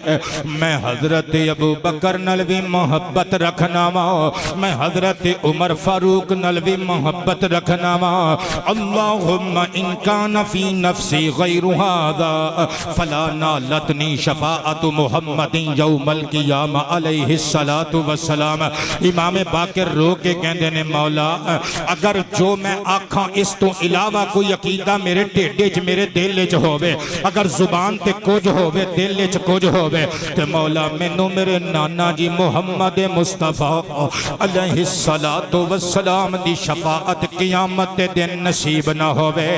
मैं हजरत अबू बकर नाल भी मोहब्बत रखना वा, मैं हजरत उमर फारूक नाल भी मोहब्बत रखना वा। अल्लाहुम्मा इन कान फी नफ्सी गैरु हादा फला नालतनी शफाअतु मुहम्मदिन यौमल क़ियामा अलैहि सलातु वस्सलाम। इमाम बाकिर रो के कहंदे ने मौला अगर जो मैं आखां इस तो इलावा कोई अकीदा मेरे ढेडे च मेरे दिल च होवे, अगर जुबान ते कुछ होवे दिल च कुछ होवे, ते मौला मैनू मेरे नाना जी मुहम्मद मुस्तफा अलैहि सलातु वस्सलाम दी शफाअत क़ियामत दे दिन नसीब न होवे।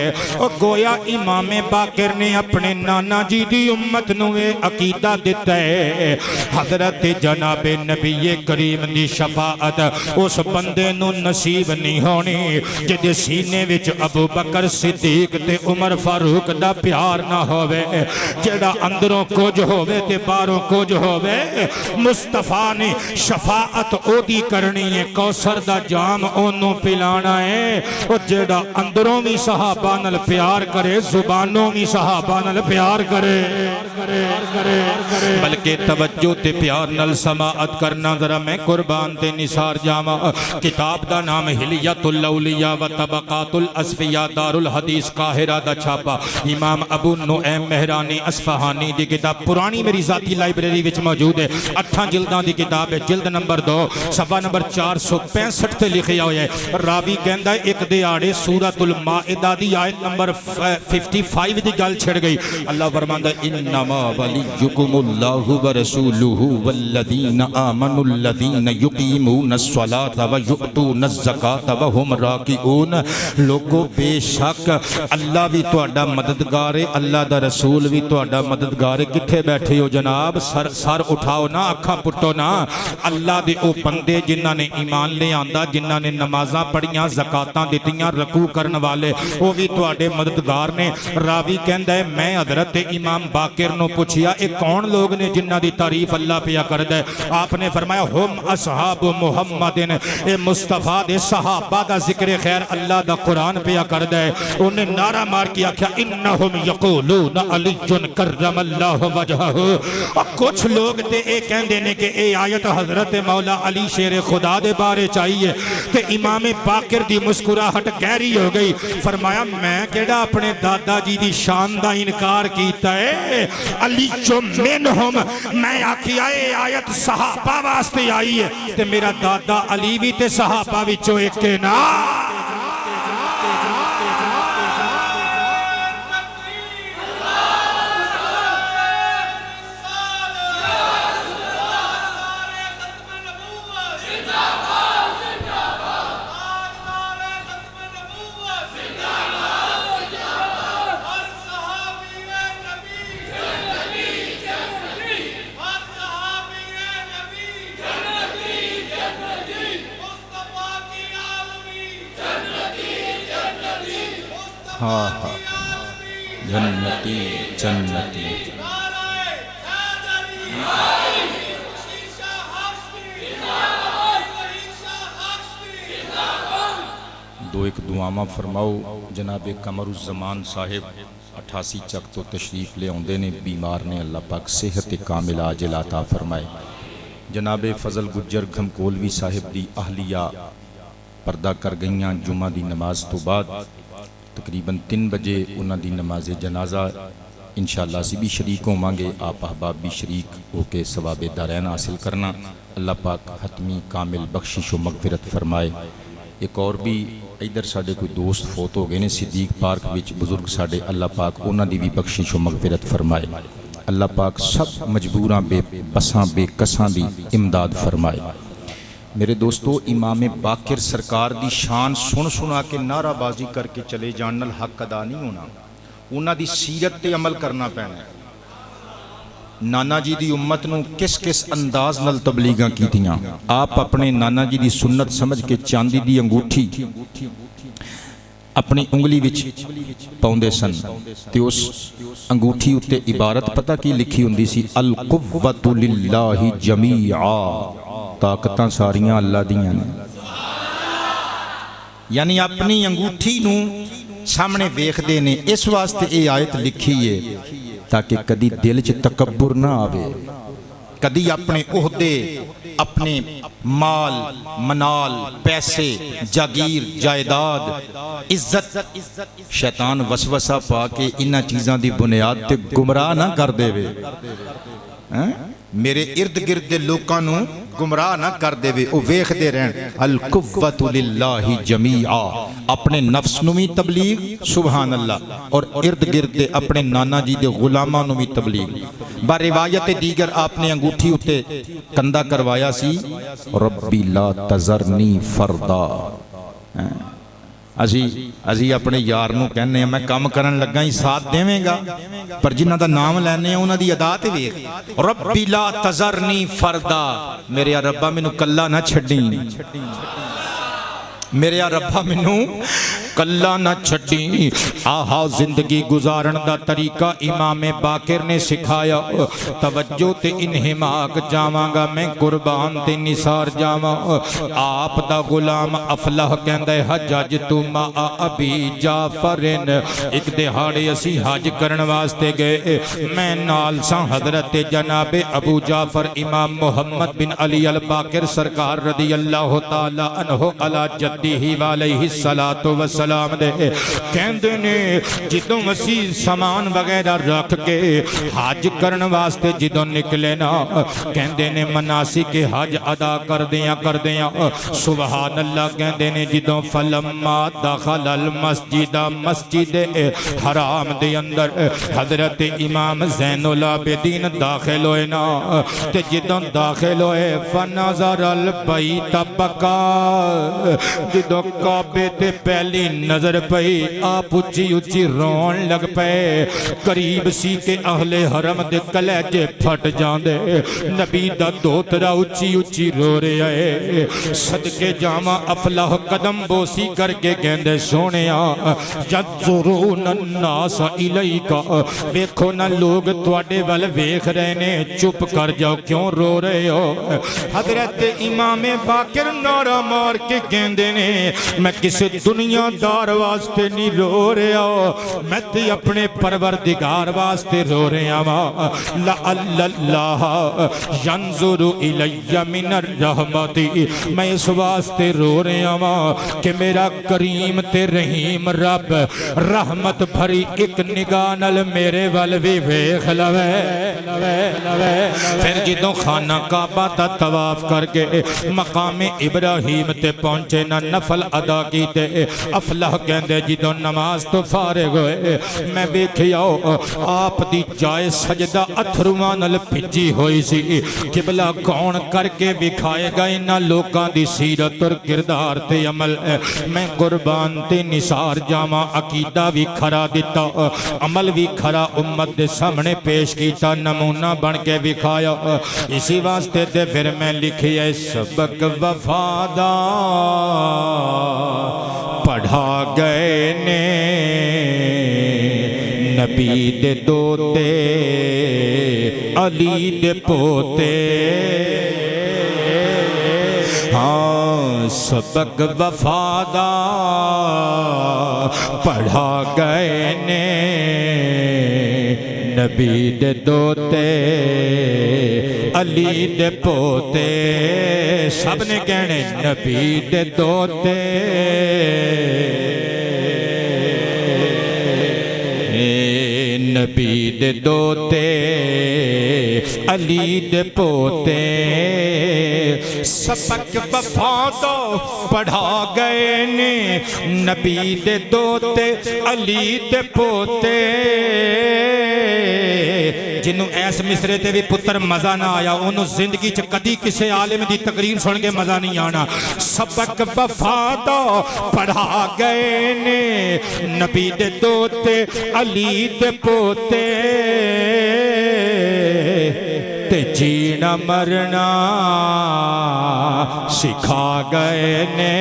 और गोया इमाम बाकिर ने अपने नाना जी दी उम्मत नू अकीदा दिता है, हजरत जनाबे नबी करीम दी शफाअत उस बंदे नू नसीब नहीं होनी जिहदे सीने विच अबू बकर सिद्दीक ते उमर फारूक दा प्यार ना होवे, जेड़ा अंदरों कुछ होवे ते बाहरों कुछ होवे। मुस्तफा ने शफाअत ओदी करनी है, कौसर दा जाम ओनू पिलाना है, और जेड़ा अंदरों भी सहाबा नाल प्यार करे जुबानों भी सहाबा नाल प्यार करे। बल्कि तवज्जो ते प्यार नल समाअत करना। जरा मैं कुर्बान ते निसार जावा। किताब दा नाम हिलियतुल औलिया व तबकातुल असफिया, दारुल हदीस काहिरा दा छापा। इमाम अबू नुऐम मेहरानी असफहानी दी किताब पुरानी मेरी जाती लाइब्रेरी विच मौजूद है। 8 जिल्दां दी किताब है। जिल्द नंबर 2 सफा नंबर 465 ते लिखिया होया है। रावी कहंदा एक दिहाड़े सूरतुल माइदा दी आयत नंबर 55 दी गल छिड़ गई। अल्लाह फरमांदा इन्नमा वलियुकुमुल्लाहु व रसूलुहु वल्लदीना आमनुल्लदीना युकीमूनस सलाता व युअतूनस ज़काता व हुम राकिऊन। लोगो बेशक अल्लाह भी तुहाडा मददगार है, अल्लाह दा रसूल भी तुहाडा मददगार है। किथे बैठे हो जनाब? सर उठाओ ना, अखां पुट्टो ना। अल्लाह दे ओ बंदे जिन्हां ने ईमान ले आंदा, जिन्हां ने नमाज़ां पढ़ियां, ज़कातां दित्तियां, रकू करन वाले, वो भी तुहाडे मददगार ने। रावी कहंदा है मैं हज़रत इमाम बाकिर नूं पुछिया ये कौन लोग ने जिन्हां दी तारीफ अल्लाह पिया करदा है? आपने फरमाया हुम असहाब मुहम्मदिन, ए मुस्तफा दे सहाबा दा जिक्र खैर अल्लाह दा कुरान पिया करदा है। उन्हें नारा मार के आख्या इन्नहुम यक़ूलून अलीयुन करमल्लाहु वजहहु। कुछ लोग ते ए कहंदे ने कि ए आयत हज़रत मौला अली शेर खुदा दे बारे चाहिए। ते इमाम बाकिर दी मुस्कुराहट गहरी हो गई। फरमाया मैं केड़ा अपने दादा जी दी शान दा इनकार कीता है? अली जो मिनहुम, मैं आखिया ए आयत सहाबा वास्ते आई है ते मेरा दादा अली भी ते सहाबा विचों एक है ना। हाँ हाँ जन्नती जन्नती। दो एक दुआवां फरमाओ। जनाब कमरुज़्ज़मान साहिब 88 चक तो तशरीफ ले आउंदे ने, बीमार ने, अल्लाह पाक सेहत कामिल आजिल अता फरमाए। जनाब फजल गुज्जर घमकोलवी साहिब दी अहलिया पर्दा कर गईयां जुमा दी नमाज तो बाद। तकरीबन 3 बजे उन्होंने नमाज जनाजा इंशाअल्लाह असीं भी शरीक होवांगे। आप अहबाब भी शरीक होकर सवाब दारैन हासिल करना। अल्लाह पाक हतमी कामिल बख्शिश व मगफिरत फरमाए। एक और भी इधर साढ़े कोई दोस्त फोत हो गए ने सिद्दीक पार्क विच बुजुर्ग साढ़े, अल्लाह पाक उन्हां दी भी बख्शिश व मगफिरत फरमाए। अल्लाह पाक सब मजबूरां बेबसां बेकसां दी इमदाद फरमाए। मेरे दोस्तों इमाम बाकिर सरकार दी शान सुन सुना के नाराबाजी करके चले जान नाल हक अदा नहीं होना। उन्हां दी सीरत ते अमल करना पैना। नाना जी दी उम्मत नूं किस किस अंदाज नाल तबलीगां कीतियां। आप अपने नाना जी दी सुन्नत समझ के चांदी दी अंगूठी अपनी उंगली विच पाउंदे सन ते उस अंगूठी उत्ते इबारत पता की लिखी हुंदी सी? अल कुव्वतु लिल्लाहि जमीआ, ताकतां सारियां अल्लाह दियां ने। यानी अपनी अंगूठी नूं सामने वेखदे ने। इस वास्ते ये आयत लिखी है ताकि कदी दिल च तकब्बुर ना आवे, कदी अपने ओहदे, अपने माल मनाल, पैसे, जागीर, जायदाद, इज्जत शैतान वसवसा पा के इन्हां चीज़ां दी बुनियाद ते गुमराह ना कर देवे। मेरे इर्द गिर्द दे लोकां नूं गुमराह ना कर देवे। वो वेखदे रहन अल कुव्वतु लिल्लाहि जमीआ, अपने नफ्स नूं भी तबलीग सुभान अल्लाह, और इर्द गिर्द दे अपने नाना जी दे गुलामां नूं भी तबलीग। बा रिवायत दीगर आपने अंगूठी उत्ते कंधा करवाया सी रब्बी ला तज़रनी फरदा। असी अपने यार नूं कहने मैं काम करन लगा ही साथ देवेगा, पर जिन्हां दा नाम लैने उन्हां दी अदा ते वेख। रब्बी ला तज़रनी फरदा, मेरे रब्बा मैनू कल्ला ना छड्डी, मेरे रब्बा मैनू कल्ला ना छड्डी। आहा जिंदगी गुजारन दा तरीका इमाम बाकिर ने सिखाया। तवज्जो ते इन्हिमाक जावांगा मैं कुर्बान ते निसार जावां। आप दा गुलाम अफलाह कहंदा है हज तू मा अबी जाफरिन। एक दिहाड़े असी हज करन वास्ते गए, मैं नाल सा हजरत जनाबे अबू जाफर इमाम मुहम्मद बिन अली अल बाकिर सरकार रदी अल्लाह तआला अन्हु अला जद्दीही व अलैहि सलातो व सलाम दे कहंदे ने जिदों असी सामान वगैरह रख के हज करन वास्ते जिदों निकले ना, कहंदे ने मनासिक के हज अदा करदियां सुभान अल्लाह कहंदे ने जिदों फलम्मा दखल अल मस्जिद मस्जिद हराम दे अंदर हजरत इमाम ज़ैनुल आबिदीन दाखिल होए ना, ते जिदों दाखिल होए फनज़र अल बैत बका। जिदों काबे ते पहली नजर पई आप उच्ची उच्ची रोन लग पे। करीब सी के अहले हरम दे कलेजे फट जांदे। नबी दा दोतरा उच्ची उच्ची रो रहा है। सदके जावा अफलाह कदम बोसी करके कहंदे सोहणिया यज़ुरून अन्नास इलैका, वेखो ना लोग तुहाडे वल वेख रहे ने, चुप कर जाओ क्यों रो रहे हो। हजरत इमाम बाकिर नारा मार के कहंदे ने मैं किसी दुनियादार वास्ते नहीं रो रहा, मैं ते अपने परवरदिगार वास्ते रो रहा वा। ला अल्लाह यंजुरु इलैया मिनर रहमती, मैं इस वास्ते रो रहा वा कि मेरा करीम ते रहीम रब रहमत भरी एक निगाह नाल मेरे वल भी वेख लवे। फिर जिदों खाना काबा दा तवाफ करके मकाम इब्राहिम ते पहुंचे ना नफल अदा कीते। अफलाह कहंदे जिदों नमाज तो फारिग होए मैं वेखिया आप दी जाए सजदा अथरुआं नाल भिजी होई सी। किबला कौन करके विखाएगा इन्हां लोकां दी सीरत और किरदार ते अमल। मैं कुर्बान ते निसार जावां, अकीदा भी खरा दिता, अमल भी खरा उम्मत दे सामने पेश कीता, नमूना बन के विखाया। इसी वास्ते ते फिर मैं लिखिया सबक वफादा पढ़ा गए ने नबी दे दोते अली दे पोते। हाँ सबक वफादा पढ़ा गए ने नबी दे दोते अली दे पोते। सबने कहने नबी दे दोते नबी दे दोते अली दे पोते। सबक वफादा पढ़ा गए ने नबी दे दोते अली दे पोते। जिन्हों ऐस मिसरे ते भी पुत्र मजा ना आया उन्होंने जिंदगी च कदी किसी आलिम की तकरीर सुन के मजा नहीं आना। सबक वफादा पढ़ा गए ने नबी दे दोते अली दे पोते। ते जीना मरना सिखा गए ने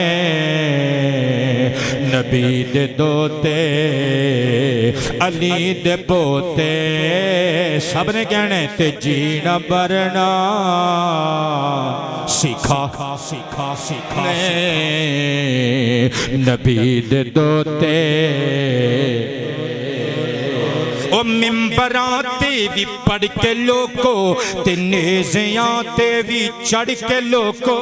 नबी दे दोते अली दे पोते। सबने कहने ते जीना मरना सिखा सिखा सिखा नबी दे दोते। ओ मिंबरां ते भी पढ़ के लोको ते नेज़ियां ते भी चढ़ के लोको।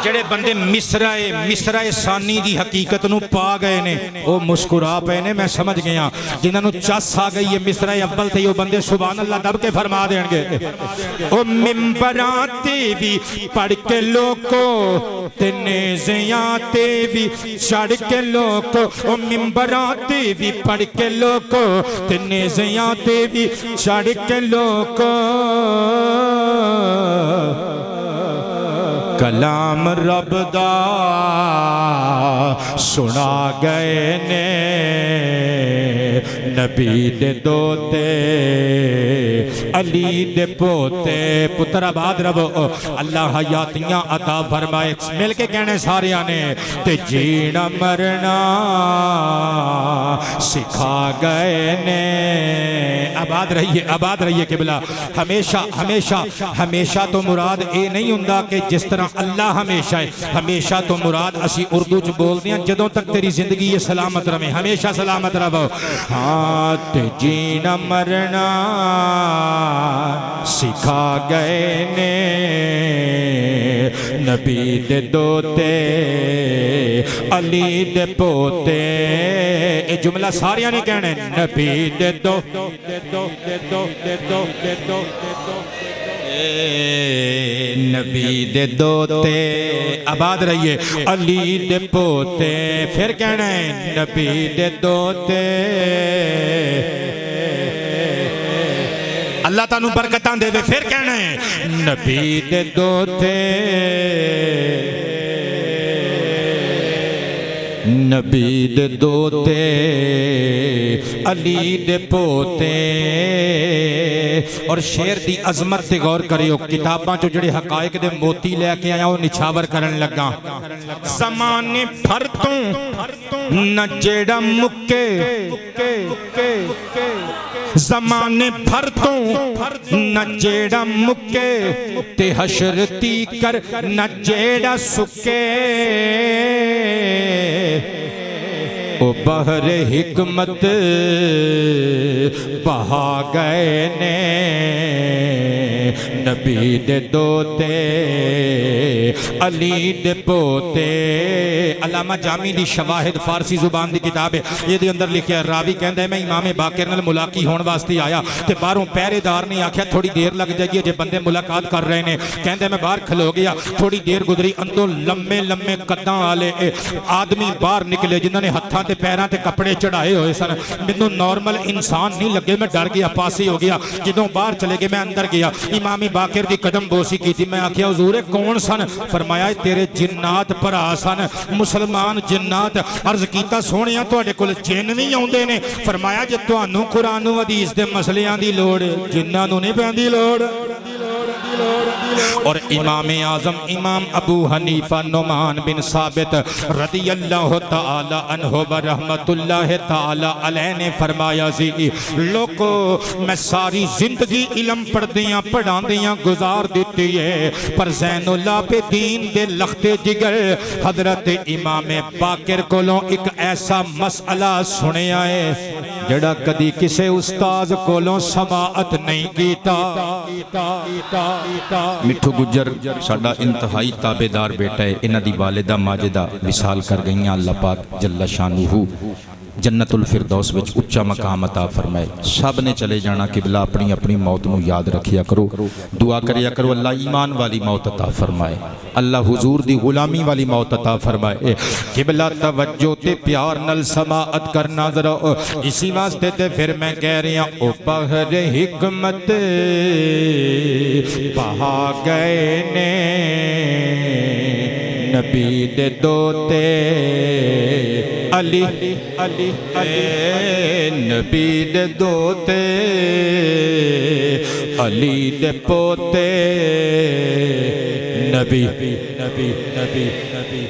जेड़े बंदे मिसराए सानी दी हकीकत नूं पा गए ने वो मुस्कुरा पे ने। मैं समझ गया जिन्होंने चस आ गई है मिसराए अव्वल ते वो बंदे सुभान अल्लाह दब के फरमा देंगे। ओ मिंबरां ते भी पढ़ के लोको ते नेज़ियां ते भी चढ़ के लोको। ओ मिंबरां ते भी पढ़ के लोको ते नेज़ियां ते भी चढ़ के लोको। कलाम रब दा सुना गए ने नबी दे दोते अली दे पोते पुत्र आबाद रवो अल्लाह हयातियां अता फरमाए मिल के कहने सारिया ने ते जीना मरना सिखा गए ने आबाद रहिए किबला हमेशा हमेशा हमेशा तो मुराद ये नहीं हुंदा कि जिस तरह अल्लाह हमेशा है हमेशा तो मुराद असी उर्दू च बोलते हैं जदों तक तेरी जिंदगी ये सलामत रहे हमेशा सलामत रहो हाँ ते जीना मरना सिखा गए ने नबी दे दोते अली दे पोते ये जुमला सारिया ने कहने नबी दे दो नबी दे दोते आबाद रहिए अली दे पोते फिर कहना है नबी दे दोते अल्लाह तानू बरकतां देवे फिर कहना है नबी दे दोते नबी दे दोते अली दे पोते और शेर दी अजमत से गौर करियो किताबां चो जिहड़े हकायक दे मोती लैके आया वो निछावर करन लगा ज़माने भर तो न जेड़ा मुक्के ज़माने भर तो न जेड़ा मुक्के ते हशर ती कर न जेड़ा सुके ओ बहर हिकमत बहा गए ने नबी दे दोते अली दे पोते अल्लामा जामी दी शवाहिद फारसी जुबान दी किताब है ये अंदर लिखा रावी कहता है मैं इमाम बाकर नाल मुलाकी होने वास्ते आया तो बाहरों पहरेदार ने आख्या थोड़ी देर लग जाएगी जे बंदे मुलाकात कर रहे हैं कहते मैं बाहर खलो गया थोड़ी देर गुजरी अंदरों लम्मे लम्मे कद्दां वाले आदमी बाहर निकले जिन्होंने हत्थां ते पैरां ते कपड़े चढ़ाए हुए सन मैनू नॉर्मल इंसान नहीं लगे मैं डर गया पासे हो गया जदों बाहर चले गए मैं अंदर गया इमामी बाकर की कदम बोसी की थी मैं आख्या हुजूर कौन सन फरमाया तेरे जिन्नात भरा सन मुसलमान जिन्नात अर्ज कीता सोहणिया तुहाडे कोल जिन भी आउंदे ने फरमाया जे तुहानू कुरान हदीस दे मसलियां दी लोड़ जिन्नां नूं नहीं पैंदी लोड़ और इमाम आजम इमाम अबू हनीफा नुमान बिन साबित रदियल्लाहु ताला अन्हु व रहमतुल्लाह ताला अलैह ने फरमाया जी लोगो मैं सारी जिंदगी इलम पढ़दियां पढ़ांदियां गुजार दी है पर ज़ैनुल आबिदीन दे लखते जिगर हजरत इमाम बाकर कोलों एक ऐसा मसला सुनिया है जड़ा कदी किसे उस्ताद कोलों समाअत नहीं कीता मिठू गुजर साडा इंतहाई ताबेदार बेटा है इन्हां दी वालिदा माजिदा विसाल कर गई अल्लाह पाक जल्ला शानुहु जन्नतुल फिरदौस विच उच्चा मकाम अता फरमाए सब ने चले जाना किबला अपनी अपनी मौत नूं याद रखिया करो दुआ करिया करो अल्लाह ईमान वाली मौत अता फरमाए अल्लाह हुजूर दी गुलामी वाली मौत अता फरमाए किबला तवज्जो ते प्यार नल समाअत करना जरा इसी वास्ते ते फिर मैं कह रहा ओ बहर हिकमत बहा गए ने नबी दे दोते अली अली नबी दे दोते अली दे पोते नबी नबी नबी नबी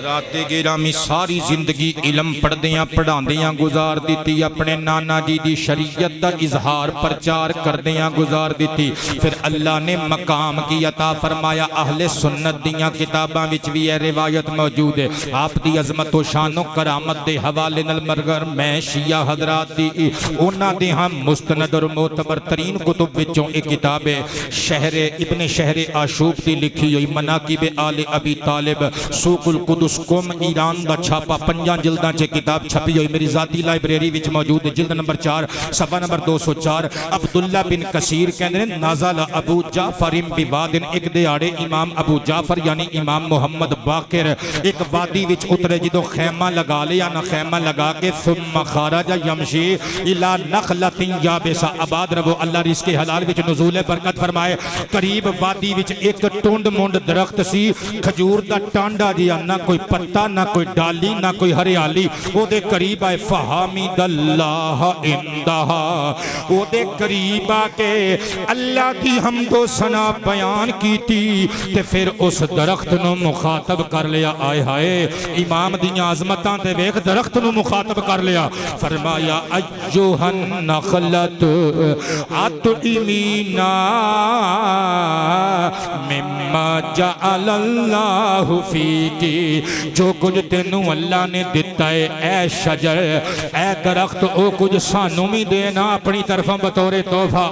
राते गिरामी सारी जिंदगी इलम पढ़दियां पढ़ांदियां गुजार दी अपने नाना जी दी शरीयत दा इजहार प्रचार करदियां गुजार दी फिर अल्लाह ने मकाम की अता फरमाया अहले सुन्नत दियां किताबां विच भी यह रिवायत मौजूद है आप दी अजमत व शानो करामत दे हवाले नाल मगर मैं शिया हजरात दी उन्हां दे हम मुस्तनद और मोतबर तरीन कुतुब विचों एक किताब है शहरे इब्ने शहरे आशूब दी लिखी हुई मनाकिब आले अबी तालिब सूकुल कुदुस कौम ईरान का छापा 5 जिल्दां च किताब छपी हुई मेरी जाती लाइब्रेरी विच मौजूद है जिल्द नंबर 4 सफा नंबर 204 अब्दुल्ला बिन कसीर कहते हैं नाज़ल अबू जाफर बिवादिन एक दिहाड़े इमाम अबू जाफर यानी इमाम मुहम्मद बाकर एक वादी विच उतरे जदों खैमा लगा लिया ना खैमा लगा के सुम्मा खराजा यमशी इला नखलतिन याबिसा आबाद रवो अल्लाह रिज़्क़े हलाल विच नुज़ूल बरकत फरमाए करीब वादी विच एक टुंड मुंड दरख्त सी खजूर दा टांडा जिहा ना कोई पत्ता ना कोई डाली ना कोई हरियाली ओदे करीब आए फहामिदल्लाह इंदहा ओदे करीब आके अल्लाह की हमदो सना बयान की थी ते फिर उस दरख्त नू मुखातब कर लिया। आए हाय इमाम दी आज़मतां ते वेख दरख्त नू मुखातब कर लिया। फरमाया अय्युहन नखलत अतइमीना मिम्मा जअलल्लाहु फीकी जो कुछ तेनू अल्लाह ने दिता है ऐ शजर ऐ दरख्त ओ कुछ सानू भी देना अपनी तरफों बतौरे तोहफा।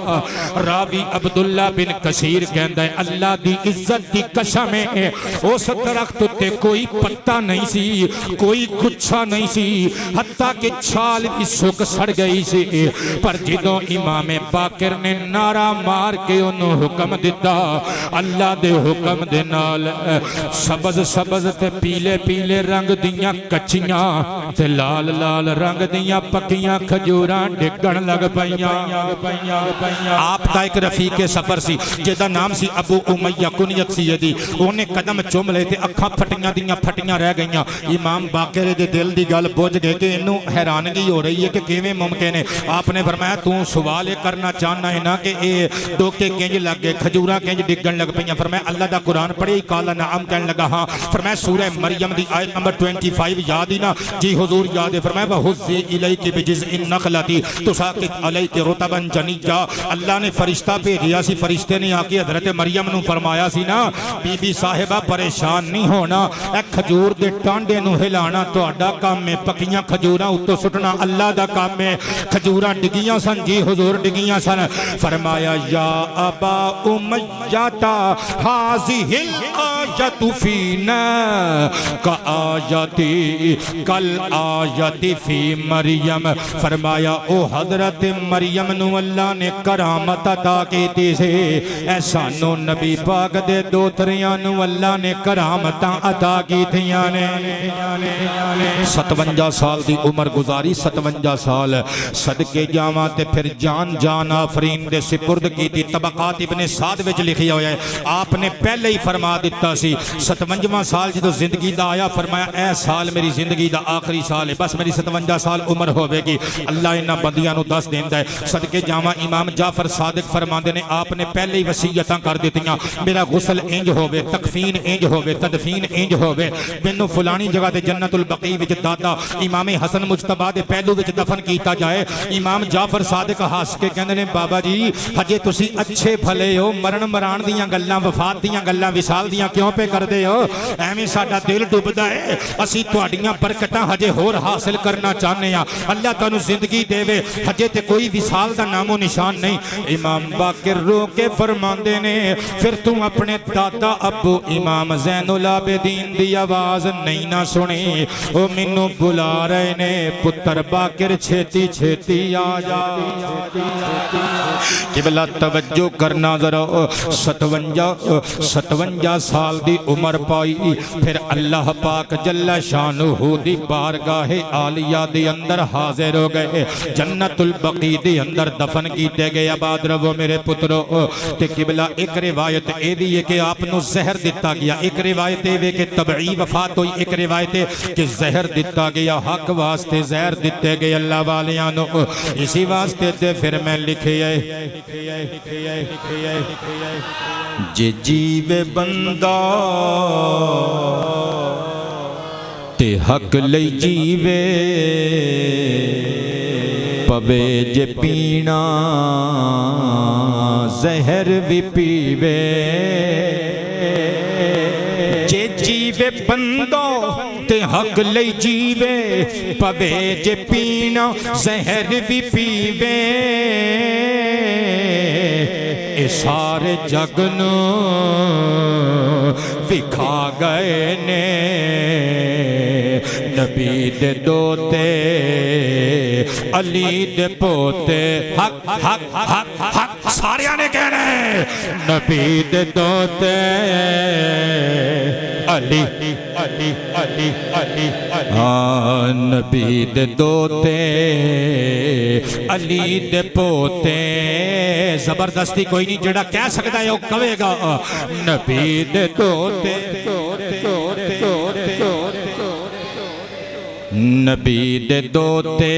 रावी अब्दुल्ला बिन कसीर कहंदा है अल्लाह दी इज्जत दी कसम है उस दरख्त उत्ते कोई पत्ता नहीं सी कोई गुच्छा नहीं सी हत्ता कि छाल भी सुक सड़ गई सी। पर जदों इमाम बाकिर ने नारा मार के उन्होंने हुक्म दिता अल्लाह दे हुक्म दे नाल सबज सबज ते पीले पीले रंग दियां कच्चियां ते लाल लाल रंग दियां पक्कियां खजूरां डिगण लग पईयां। आप दा एक रफीक सफर सी जिहदा नाम सी अबू उमैया कुनियत सी दी ओने कदम चुम ले ते अखां फटियां दियां फटियां रह गईयां। इमाम बाकिर दे दिल दी गल बुझ गई कि इनू हैरानगी हो रही है कि किवें मुमकिन है। आपने फरमाया तू सवाल ये करना चाहना है ना कि ये डोके किंज लग गए खजूरां किंज डिगण लग पईयां। फरमाया अल्लाह दा कुरान पढ़े काला नाम कहन लगा हाँ। फरमाया सूरह मरियम दी आयत नंबर 25 याद ही ना जी हुजूर याद है। फरमाया वहुज़्ज़ी इलैकी बिजिज़इन नखलती तुसाक़ित अलैकी रुतबन जनिय्या। अल्लाह ने फरिश्ता भेजिया सी फरिश्ते ने आके हज़रत मरियम नू फरमाया सी ना बीबी साहिबा परेशान नहीं होना ए खजूर दे टांडे नू हिलाना तुहाडा काम है पक्कियां खजूरां उत्तों सुटना अल्लाह दा काम है। खजूरां डिगियां सन जी हुजूर डिगियां सन। फरमाया या अबा उमय्या हाज़िहिल आयतु फीना का आयती कल आयती फी मरियम। फरमाया ओ हजरत मरियम नू अल्लाह ने करामत अता कीती सी ऐ सानू नबी पाक दे दोतरियां नू अल्लाह ने करामतां अता कीतियां ने। 57 साल दी उम्र गुजारी 57 साल सदके जावां ते फिर जान जान आफरीन दे सिपुर्द कीती। तबकात इब्ने साद विच लिखिया होया है आपने पहले ही फरमा दिता सी 57वां साल जो जिंदगी दा आया फरमाया ए साल मेरी जिंदगी दा आखिरी साल है बस मेरी 57 साल उम्र होवेगी। अल्लाह इन्हां बंदियां नू दस देंदा है। सदके जावां इमाम जाफर सादिक फरमांदे ने आपने पहले ही वसीयतां कर दित्तियां मेरा गुसल इंज होवे तकफीन इंज होवे तदफीन इंज होवे मैनू फलानी जगह ते जन्नतुल बकी विच दादा इमाम हसन मुजतबा दे पहलू विच दफन कीता जाए। इमाम जाफर सादिक हस के कहंदे ने बाबा जी हजे तुसी अच्छे भले हो मरण मराण दियां गल्लां वफात दियां गल्लां विसाल दियां क्यों पे करदे हो एवें साडा दिल डुबदा है असीं तुहाडीआं बरकतां हजे होर हासिल करना चाहते हैं। अल्लाह तुहानू जिंदगी देवे हजे ते कोई विसाल दा नामो निशान नहीं। इमाम बाकिर रो के फरमांदे ने फिर तू अपने दादा अबू इमाम ज़ैनुल आबिदीन दी आवाज नहीं ना सुनी ओ मैनू बुला रहे ने पुत्र बाकिर छेती छेती आ जा। किबला तवज्जो करना जरा 57 साल दी उम्र पाई फिर अल्लाह पाक जल्ला शानुहु दी बारगाह आलिया दे अंदर हाजिर हो गए जन्नतुल बकी दे अंदर दफन कीते गए। आबाद रवो मेरे पुत्रो ते किबला एक रिवायत ए भी है कि आपनु जहर दिता गया एक रिवायत ए कि तबई वफात हुई एक रिवायत कि जहर दिता गया हक वास्ते जहर दिते गए अल्लाह वालियां नु इसी वास्ते ते फिर मैं लिखे जे जीवे बंदा ते हक लई जीवे पवे जे पीना जहर भी पीवे जे जीवे बंदो ते हक लई जीवे पवे जे पीना जहर भी पीवे ए सारे जग नू विखा गए ने नबी दे दोते अली दे पोते हक हक हक हक सारिया ने कहना नबी दे दोते अली अली अली अली हाँ नबी दे दोते अली दे पोते जबरदस्ती कोई नहीं जेड़ा कह सकता है वो कहेगा नबी दे दोते नबी दे दोते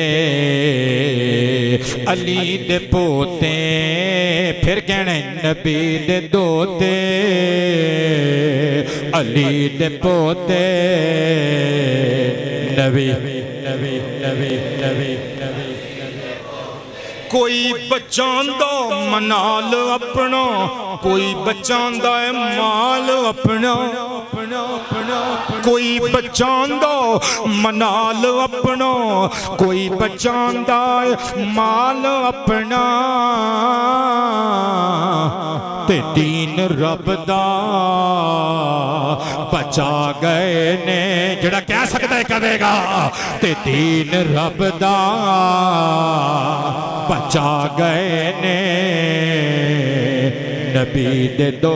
अली दे पोते, फिर कहने नबी दे दोते अली दे पोते, नबी नबी नबी नबी नबी। कोई बचांदा मनाल अपना, कोई बचांदा है माल अपना, कोई बचांदा मनाल अपना, कोई बचांदा है माल अपना, ते दीन रब दा बचा गए ने। जड़ा कह सकता है कहेगा, ते दीन रब दा बचा गए ने। नबी दे दो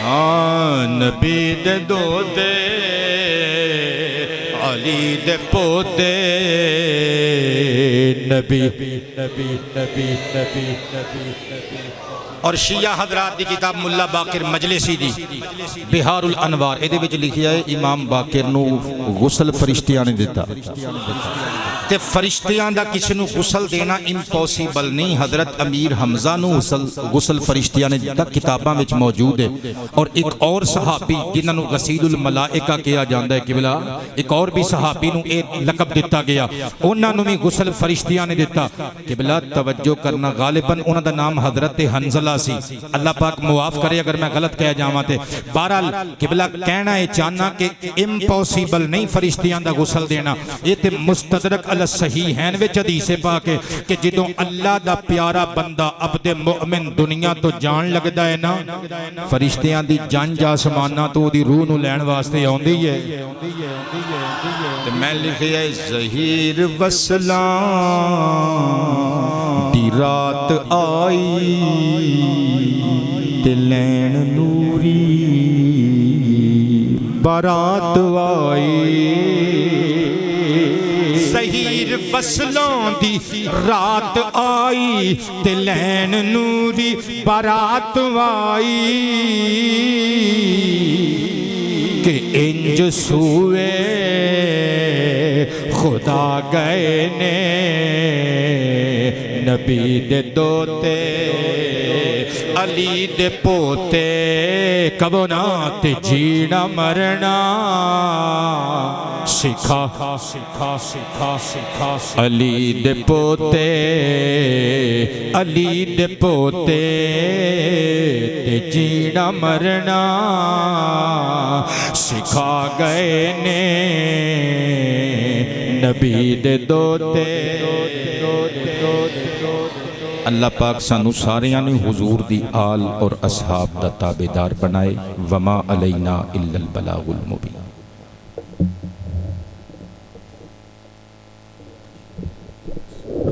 हाँ, नबी दे दो दे अली दे पोते, नबी नबी नबी नबी नबी नबी। और शिया हजरात की किताब मुल्ला बाकिर मजलिसी दी बिहारुल अनवार, ये लिखिया है इमाम बाकिर नू गुसल फरिश्तियां ने दिता, ते फरिश्तियां दा किसी नू गुसल देना इंपॉसिबल नहीं। हजरत अमीर हमजा नू गुसल फरिश्तियां ने दिता, किताबां विच मौजूद है। और एक और सहाबी जिन्हां नू गसीलुल मलाइका कहा जाता है किबला, एक और भी सहाबी नू एक लकब दिता गया, उन्हां नू भी गुसल फरिश्तियां ने दिता किबला। तवज्जो करना, गालिबन उन्हां दा नाम हजरत हंजला सी, अल्लाह पाक मुआफ करे अगर मैं गलत कह जावां ते। बहरहाल किबला कहना है चाहना कि इंपॉसिबल नहीं फरिश्तियां दा गुसल देना। ये ते मुस्तदरक अल सहीहैन विच हदीस पाक है कि जदों अल्लाह दा प्यारा बंदा अब्दे मुमिन दुनिया तो जान लगदा है ना, फरिश्तियां दी जंज आसमानां तो ओदी रूह नूं लैण वास्ते आउंदी है। ते मैं लिखिया है ज़हीर वसलां दी रात आई, ते लैण नूरी बारात आई। ज़हीर वसलों दी रात आई, ते लैन नूरी बारात आई, के इंज सूए खुदा गए ने। नबी दे दोते अली दे पोते, कबो ना ते जीना मरना सिखा सिखा सिखा सिखा। अली दे पोते अली दे पोते, ते जीना मरना सिखा गए ने। नबी दे दोते। अल्लाह पाक सानू सारियां नूं हुजूर दी आल और असहाब दा ताबेदार बनाए। वमा अलैना इल्लल बलागुल मुबीन।